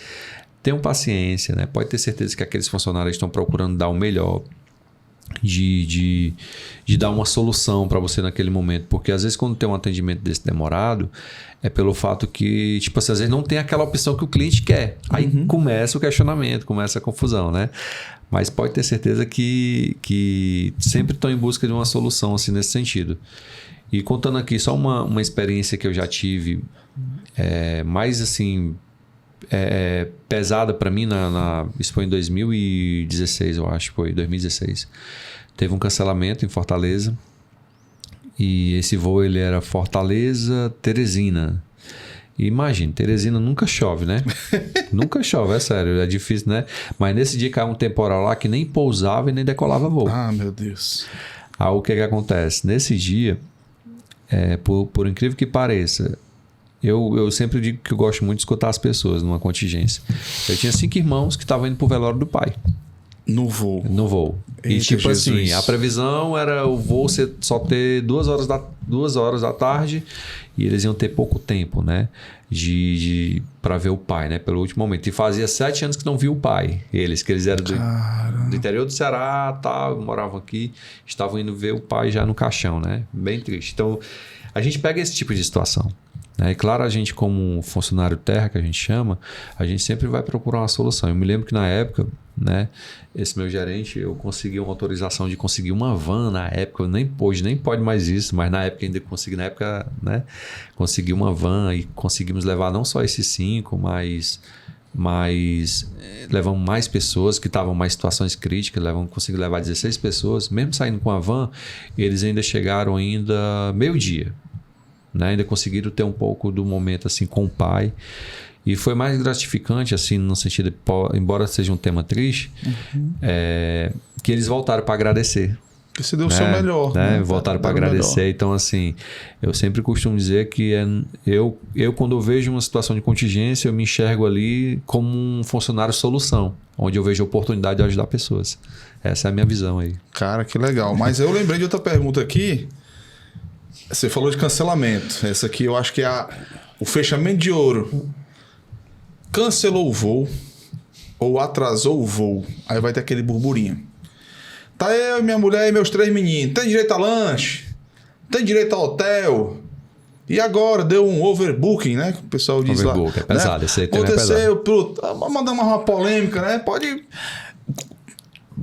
Tenham paciência, né? Pode ter certeza que aqueles funcionários estão procurando dar o melhor, de dar uma solução para você naquele momento. Porque às vezes quando tem um atendimento desse demorado, é pelo fato que, tipo assim, às vezes não tem aquela opção que o cliente quer. Aí começa o questionamento, começa a confusão, né? Mas pode ter certeza que sempre estão em busca de uma solução assim, nesse sentido. E contando aqui só uma experiência que eu já tive, mais assim, pesada para mim, isso foi em 2016, eu acho, foi 2016. Teve um cancelamento em Fortaleza. E esse voo ele era Fortaleza-Teresina. E imagine, Teresina nunca chove, né? Nunca chove, é sério, é difícil, né? Mas nesse dia caiu um temporal lá que nem pousava e nem decolava voo. Meu Deus. Aí o que acontece? Nesse dia, por incrível que pareça, eu sempre digo que eu gosto muito de escutar as pessoas numa contingência. Eu tinha 5 irmãos que estavam indo pro velório do pai. No voo. No voo. Eita, e tipo Jesus. assim, a previsão era o voo só ter 2 horas da tarde e eles iam ter pouco tempo, né? Para ver o pai, né? Pelo último momento. E fazia 7 anos que não viu o pai. Que eles eram do interior do Ceará, tal, moravam aqui, estavam indo ver o pai já no caixão, né? Bem triste. Então, a gente pega esse tipo de situação. E claro, a gente como funcionário terra, que a gente chama, a gente sempre vai procurar uma solução. Eu me lembro que na época, né, esse meu gerente, eu consegui uma autorização de conseguir uma van na época. Hoje nem pode mais isso, mas na época ainda consegui, né, consegui uma van e conseguimos levar não só esses 5, mas levamos mais pessoas que estavam em mais situações críticas, consegui levar 16 pessoas, mesmo saindo com a van, eles ainda chegaram meio-dia. Né? Ainda conseguiram ter um pouco do momento assim com o pai. E foi mais gratificante, assim, no sentido, embora seja um tema triste, que eles voltaram para agradecer. Que você deu o seu melhor. Né? Voltaram para agradecer. Melhor. Então, assim, eu sempre costumo dizer que eu, quando eu vejo uma situação de contingência, eu me enxergo ali como um funcionário solução, onde eu vejo a oportunidade de ajudar pessoas. Essa é a minha visão aí. Cara, que legal. Mas eu lembrei de outra pergunta aqui. Você falou de cancelamento. Essa aqui eu acho que é o fechamento de ouro. Cancelou o voo ou atrasou o voo. Aí vai ter aquele burburinho. Tá eu, minha mulher e meus 3 meninos. Tem direito a lanche? Tem direito a hotel? E agora? Deu um overbooking, né? Que o pessoal diz overbooking, lá. É pesado, né? Esse aí também aconteceu, é pesado. Mandar uma polêmica, né? Pode...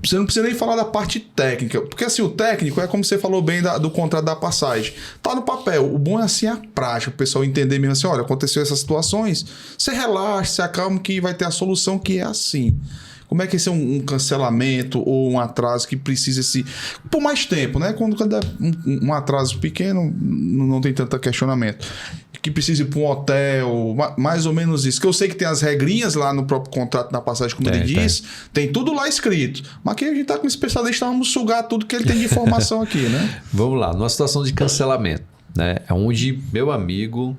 Você não precisa nem falar da parte técnica. Porque assim, o técnico é como você falou bem do contrato da passagem. Tá no papel. O bom é assim a prática. O pessoal entender mesmo assim, olha, aconteceu essas situações. Você relaxa, se acalma que vai ter a solução que é assim. Como é que esse é um cancelamento ou um atraso que precisa por mais tempo, né? Quando é um atraso pequeno, não tem tanto questionamento. Que precisa ir para um hotel, mais ou menos isso. Que eu sei que tem as regrinhas lá no próprio contrato da passagem, como ele diz. Tem tudo lá escrito. Mas aqui a gente tá com um especialista, vamos sugar tudo que ele tem de informação aqui, né? Vamos lá, numa situação de cancelamento, né? É onde meu amigo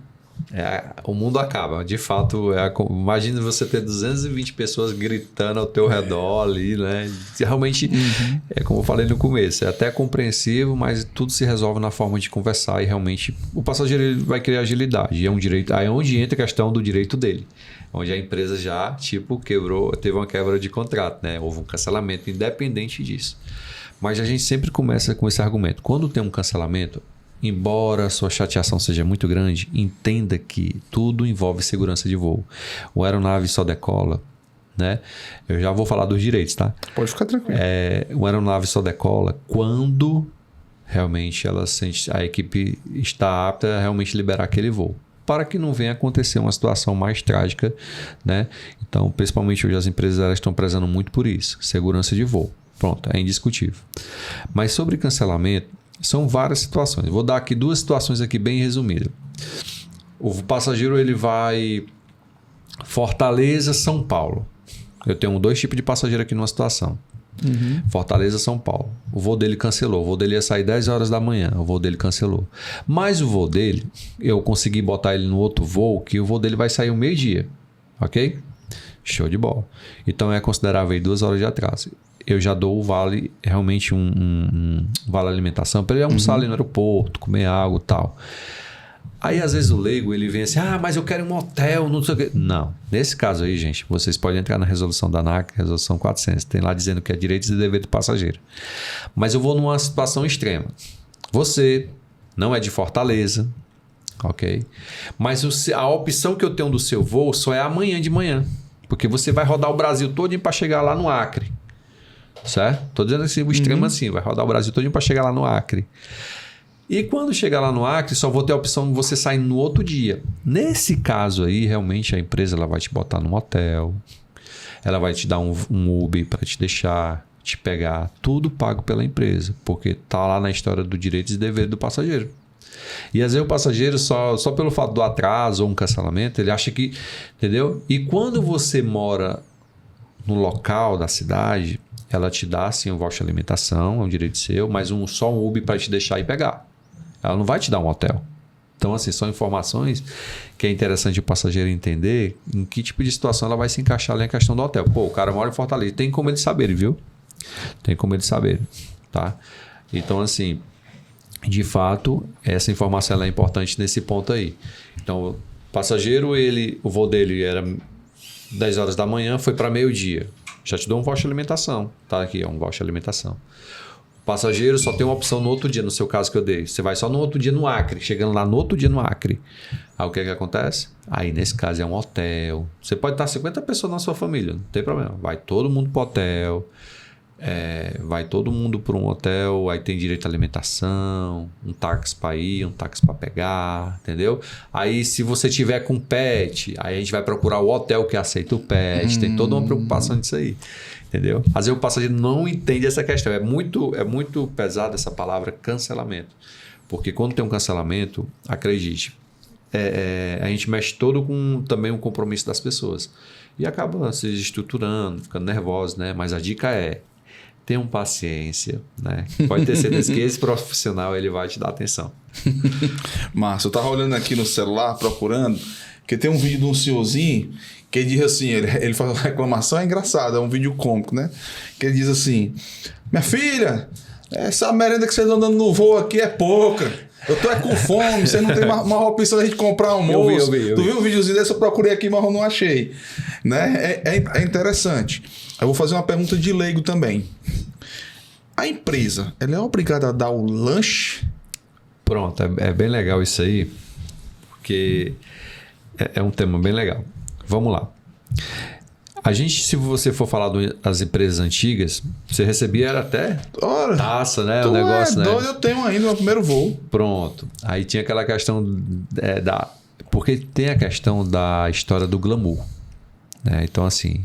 O mundo acaba. De fato, imagina você ter 220 pessoas gritando ao teu redor ali, né? Realmente, é como eu falei no começo, é até compreensível, mas tudo se resolve na forma de conversar e realmente o passageiro ele vai criar agilidade. E é um direito, aí é onde entra a questão do direito dele. Onde a empresa já, teve uma quebra de contrato, né? Houve um cancelamento independente disso. Mas a gente sempre começa com esse argumento. Quando tem um cancelamento, embora a sua chateação seja muito grande, entenda que tudo envolve segurança de voo. O aeronave só decola, né? Eu já vou falar dos direitos, tá? Pode ficar tranquilo. O aeronave só decola quando realmente a equipe está apta a realmente liberar aquele voo, para que não venha acontecer uma situação mais trágica, né? Então, principalmente hoje as empresas elas estão prezando muito por isso, segurança de voo. Pronto, é indiscutível. Mas sobre cancelamento, são várias situações. Vou dar aqui 2 situações aqui bem resumidas. O passageiro ele vai Fortaleza, São Paulo. Eu tenho 2 tipos de passageiro aqui numa situação. Fortaleza, São Paulo. O voo dele cancelou. O voo dele ia sair 10 horas da manhã. O voo dele cancelou. Mas o voo dele, eu consegui botar ele no outro voo, que o voo dele vai sair ao meio-dia. Ok? Show de bola. Então é considerável aí 2 horas de atraso. Eu já dou o vale, realmente um vale alimentação, para ele almoçar ali no aeroporto, comer água e tal. Aí, às vezes, o leigo, ele vem assim, mas eu quero um hotel, não sei o quê. Não. Nesse caso aí, gente, vocês podem entrar na resolução da ANAC, resolução 400. Tem lá dizendo que é direitos e dever do passageiro. Mas eu vou numa situação extrema. Você não é de Fortaleza, ok? Mas a opção que eu tenho do seu voo só é amanhã de manhã. Porque você vai rodar o Brasil todo para chegar lá no Acre. Certo? Estou dizendo assim, o extremo assim, vai rodar o Brasil todo para chegar lá no Acre. E quando chegar lá no Acre, só vou ter a opção de você sair no outro dia. Nesse caso aí, realmente a empresa ela vai te botar num hotel, ela vai te dar um Uber para te deixar, te pegar, tudo pago pela empresa, porque tá lá na história do direitos e deveres do passageiro. E às vezes o passageiro, só pelo fato do atraso ou um cancelamento, ele acha que, entendeu? E quando você mora no local da cidade, ela te dá sim um voucher alimentação, é um direito seu, mas só um Uber para te deixar e pegar. Ela não vai te dar um hotel. Então, assim, são informações que é interessante o passageiro entender em que tipo de situação ela vai se encaixar ali na questão do hotel. Pô, o cara mora em Fortaleza. Tem como eles saberem, viu? Tem como eles saberem, tá? Então, assim, de fato, essa informação ela é importante nesse ponto aí. Então, o passageiro, o voo dele era 10 horas da manhã, foi para meio-dia. Já te dou um voucher alimentação. Tá aqui, é um voucher alimentação. O passageiro só tem uma opção no outro dia, no seu caso que eu dei. Você vai só no outro dia no Acre, chegando lá no outro dia no Acre. Aí o que acontece? Aí nesse caso é um hotel. Você pode estar 50 pessoas na sua família, não tem problema. Vai todo mundo para o hotel. Vai todo mundo para um hotel, aí tem direito à alimentação, um táxi para ir, um táxi para pegar, entendeu? Aí se você tiver com pet, aí a gente vai procurar o hotel que aceita o pet, tem toda uma preocupação disso aí, entendeu? Às vezes o passageiro não entende essa questão, é muito pesada essa palavra cancelamento, porque quando tem um cancelamento, acredite, a gente mexe todo com também o compromisso das pessoas e acaba se estruturando, ficando nervoso, né? Mas a dica tenham paciência, né? Pode ter certeza que esse profissional ele vai te dar atenção. Márcio, eu tava olhando aqui no celular, procurando, que tem um vídeo de um senhorzinho que ele diz assim, ele faz uma reclamação, é engraçado, é um vídeo cômico, né? Que ele diz assim, minha filha, essa merenda que vocês estão dando no voo aqui é pouca. Eu tô com fome, você não tem uma opção da gente comprar almoço. Eu vi. Tu viu um videozinho desse? Eu procurei aqui, mas eu não achei. Né? É interessante. Eu vou fazer uma pergunta de leigo também. A empresa, ela é obrigada a dar o lanche? Pronto, é bem legal isso aí, porque é um tema bem legal. Vamos lá. A gente, se você for falar das empresas antigas, você recebia era até taça, né? O negócio, né? Eu tenho ainda no primeiro voo. Pronto. Aí tinha aquela questão porque tem a questão da história do glamour, né? Então, assim,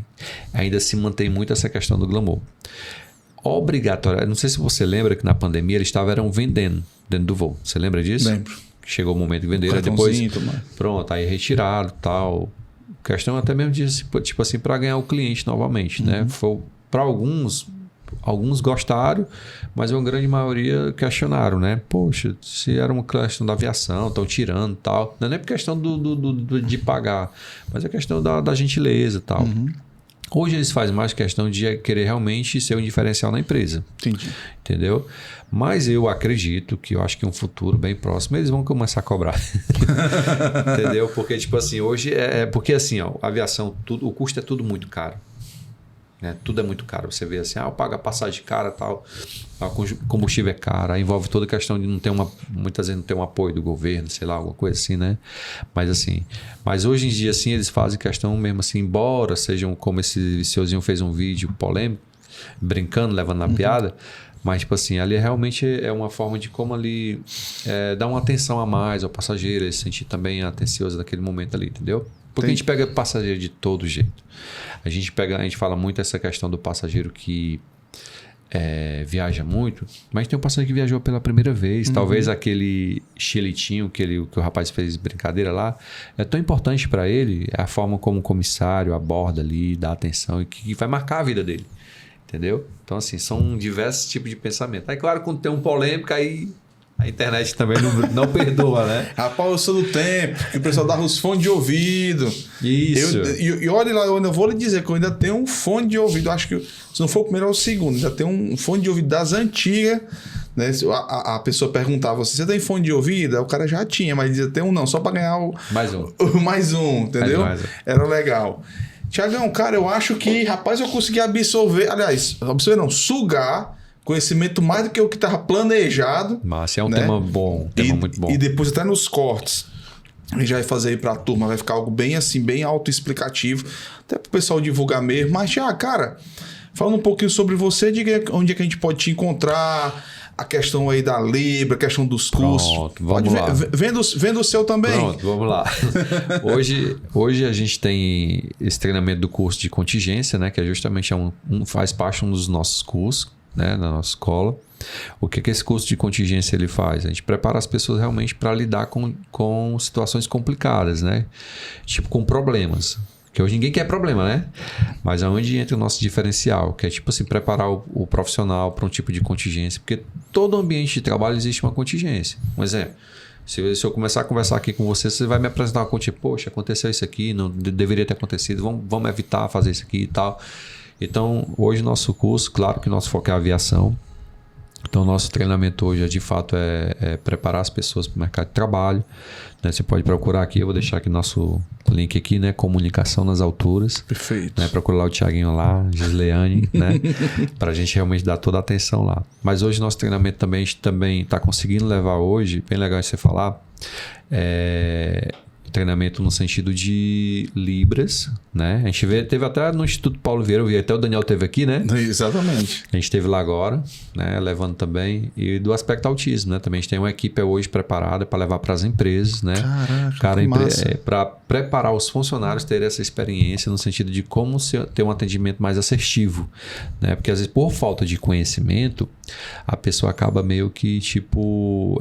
ainda se mantém muito essa questão do glamour. Obrigatório. Não sei se você lembra que na pandemia eles estavam vendendo dentro do voo. Você lembra disso? Lembro. Chegou o momento de vender, depois pronto, aí retirado, tal. Questão até mesmo de, tipo assim, para ganhar o cliente novamente, né? Para alguns alguns gostaram, mas uma grande maioria questionaram, né? Poxa, se era uma questão da aviação, estão tirando e tal. Não é nem por questão de pagar, mas é questão da gentileza e tal. Hoje eles fazem mais questão de querer realmente ser um diferencial na empresa. Entendi. Entendeu? Mas eu acredito que eu acho que em um futuro bem próximo eles vão começar a cobrar. Entendeu? Porque, tipo assim, hoje porque assim, ó, a aviação, o custo é tudo muito caro. Né? Tudo é muito caro. Você vê assim, eu pago a passagem cara, tal, o combustível é caro, aí envolve toda a questão de não ter muitas vezes não ter um apoio do governo, sei lá, alguma coisa assim, né? Mas hoje em dia, assim, eles fazem questão mesmo assim, embora sejam como esse senhorzinho fez um vídeo polêmico, brincando, levando na piada, mas, tipo assim, ali realmente é uma forma de como ali dar uma atenção a mais ao passageiro, ele se sentir também atencioso naquele momento ali, entendeu? Porque a gente pega passageiro de todo jeito. A gente fala muito essa questão do passageiro que viaja muito, mas tem um passageiro que viajou pela primeira vez. Talvez aquele chilitinho que o rapaz fez brincadeira lá, é tão importante para ele a forma como o comissário aborda ali, dá atenção e que vai marcar a vida dele. Entendeu? Então, assim, são diversos tipos de pensamento. Aí, claro, quando tem um polêmica, aí a internet também não perdoa, né? Rapaz, eu sou do tempo que o pessoal dava os fones de ouvido. Isso. E olha lá, eu ainda vou lhe dizer que eu ainda tenho um fone de ouvido. Acho que se não for o primeiro, é o segundo. Ainda tenho um fone de ouvido das antigas. Né? A pessoa perguntava assim, você tem fone de ouvido? Aí o cara já tinha, mas dizia, tem um não, só para ganhar mais um. Mais um, entendeu? Mais um. Era legal. Tiagão, cara, eu acho que, rapaz, eu consegui absorver, sugar conhecimento mais do que o que estava planejado. Mas é um tema bom, muito bom. E depois até nos cortes, a gente vai fazer aí para a turma, vai ficar algo bem assim, bem autoexplicativo, até para o pessoal divulgar mesmo. Mas, cara, falando um pouquinho sobre você, diga onde é que a gente pode te encontrar, a questão aí da Libra, a questão dos cursos. Pronto, vamos lá. Vendo o seu também. Pronto, vamos lá. Hoje a gente tem esse treinamento do curso de contingência, né? Que é justamente faz parte de um dos nossos cursos, né, na nossa escola. O que esse curso de contingência ele faz? A gente prepara as pessoas realmente para lidar com situações complicadas, né? Tipo, com problemas. Que hoje ninguém quer problema, né? Mas aonde entra o nosso diferencial, que é tipo assim, preparar o profissional para um tipo de contingência, porque todo ambiente de trabalho existe uma contingência. Um exemplo, se eu começar a conversar aqui com você vai me apresentar uma contingência, poxa, aconteceu isso aqui, não deveria ter acontecido, vamos evitar fazer isso aqui e tal. Então, hoje nosso curso, claro que nosso foco é a aviação. Então, nosso treinamento hoje de fato é preparar as pessoas para o mercado de trabalho. Né? Você pode procurar aqui, eu vou deixar aqui nosso link aqui, né? Comunicação nas alturas. Perfeito. Né? Procura lá o Thiaguinho lá, Gisleane, né? Para a gente realmente dar toda a atenção lá. Mas hoje nosso treinamento também, a gente também está conseguindo levar hoje, bem legal você falar, treinamento no sentido de Libras, né? A gente teve até no Instituto Paulo Vieira, eu vi até o Daniel teve aqui, né? Exatamente. A gente esteve lá agora, né? Levando também. E do aspecto autismo, né? Também a gente tem uma equipe hoje preparada para levar para as empresas, né? Caraca, para preparar os funcionários terem essa experiência no sentido de como ter um atendimento mais assertivo, né? Porque às vezes por falta de conhecimento, a pessoa acaba meio que tipo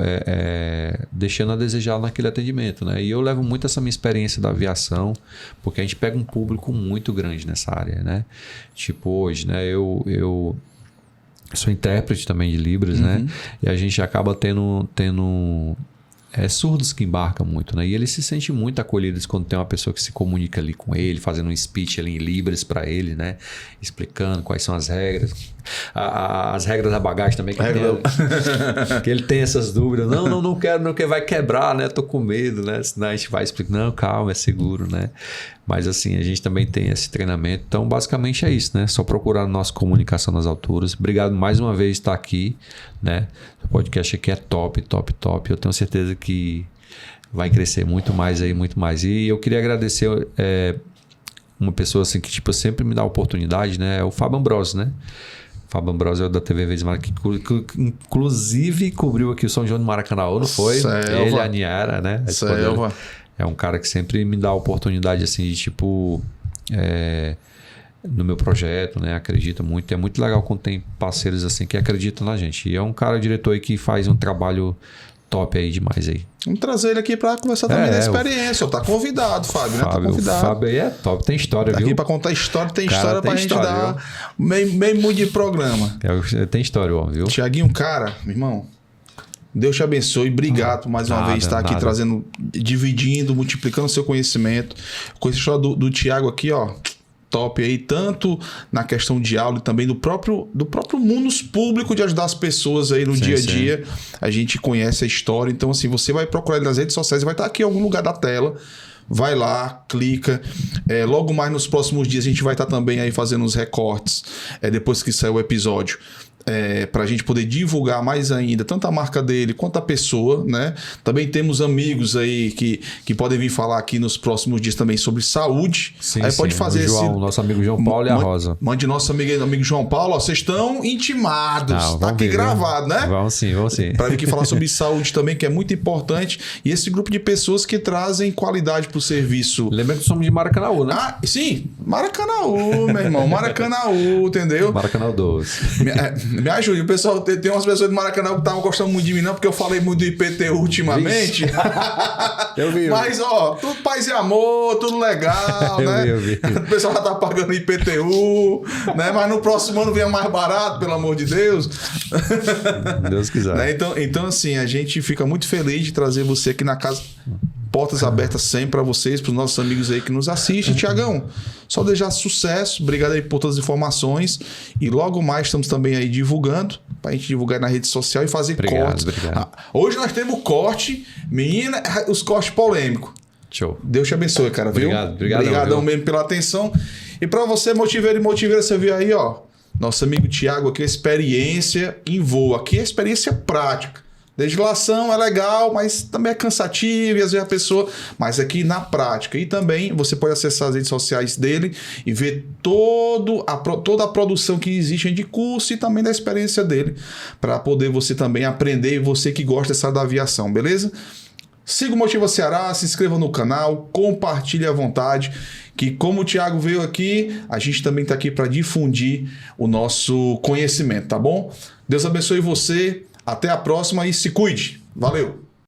deixando a desejar naquele atendimento, né? E eu levo muito essa minha experiência da aviação, porque a gente pega um público muito grande nessa área, né? Tipo hoje, né? Eu sou intérprete também de Libras, né? E a gente acaba tendo surdos que embarcam muito, né? E eles se sentem muito acolhidos quando tem uma pessoa que se comunica ali com ele, fazendo um speech ali em Libras para ele, né? Explicando quais são as regras. As regras da bagagem também, que ele tem essas dúvidas. Não quero, não, que vai quebrar, né? Tô com medo, né? Senão a gente vai explicar, não, calma, é seguro, né? Mas assim, a gente também tem esse treinamento. Então, basicamente é isso, né? Só procurar a nossa Comunicação nas Alturas. Obrigado mais uma vez por estar aqui, né? O podcast aqui é top, top, top. Eu tenho certeza que vai crescer muito mais aí, muito mais. E eu queria agradecer uma pessoa assim que tipo, sempre me dá a oportunidade, né? É o Fábio Ambrosio, né? Fábio Ambrosio é o da TV Vez Mar, que inclusive cobriu aqui o São João do Maracanã, não foi? Ele, a Niara, né? É um cara que sempre me dá a oportunidade assim de tipo no meu projeto, né? Acredita muito. É muito legal quando tem parceiros assim que acreditam na gente. E é um cara diretor aí que faz um trabalho top aí demais aí. Vamos trazer ele aqui para conversar também da experiência. Tá convidado, Fábio, né? Tá convidado. O Fábio aí é top, tem história, tá viu? Aqui para contar história, tem cara, história pra gente dar meio muito de programa. Tem história, viu? Tiaguinho, cara, meu irmão, Deus te abençoe. Obrigado por mais uma vez estar aqui trazendo, dividindo, multiplicando o seu conhecimento. Com essa história do Tiago aqui, ó. Top aí, tanto na questão de aula e também do próprio mundo público de ajudar as pessoas aí no dia a dia. A gente conhece a história. Então, assim, você vai procurar ele nas redes sociais, vai estar aqui em algum lugar da tela. Vai lá, clica. Logo mais nos próximos dias a gente vai estar também aí fazendo os recortes, depois que sair o episódio. Para a gente poder divulgar mais ainda tanto a marca dele quanto a pessoa, né? Também temos amigos aí que podem vir falar aqui nos próximos dias também sobre saúde. Sim, aí pode fazer o nosso amigo João Paulo e a Rosa. Mande nosso amigo João Paulo, ó, vocês estão intimados. Tá aqui gravado, né? Vamos sim. Para vir aqui falar sobre saúde também, que é muito importante. E esse grupo de pessoas que trazem qualidade para o serviço. Lembra que somos de Maracanaú, né? Ah, sim, Maracanaú, meu irmão. Maracanaú, entendeu? Maracanaú 12. Me ajude, o pessoal tem umas pessoas do Maracanã que estavam gostando muito de mim, não, porque eu falei muito do IPTU ultimamente. Eu vi. Mas, ó, tudo paz e amor, tudo legal, né? Eu vi. O pessoal já tá pagando IPTU, né? Mas no próximo ano venha mais barato, pelo amor de Deus. Deus quiser. Né? Então, assim, a gente fica muito feliz de trazer você aqui na casa. Portas abertas sempre para vocês, para os nossos amigos aí que nos assistem. Tiagão, só desejar sucesso. Obrigado aí por todas as informações. E logo mais estamos também aí divulgando, para a gente divulgar na rede social e fazer cortes. Obrigado. Hoje nós temos corte, menina, os cortes polêmicos. Show. Deus te abençoe, cara. Obrigadão mesmo pela atenção. E para você, motiveiro, você viu aí, ó. Nosso amigo Tiago aqui, experiência em voo. Aqui é experiência prática. Legislação é legal, mas também é cansativo e às vezes a pessoa... Mas aqui na prática. E também você pode acessar as redes sociais dele e ver toda a produção que existe de curso e também da experiência dele, para poder você também aprender, e você que gosta dessa da aviação, beleza? Siga o Motiva Ceará, se inscreva no canal, compartilhe à vontade, que como o Thiago veio aqui, a gente também está aqui para difundir o nosso conhecimento, tá bom? Deus abençoe você. Até a próxima e se cuide. Valeu!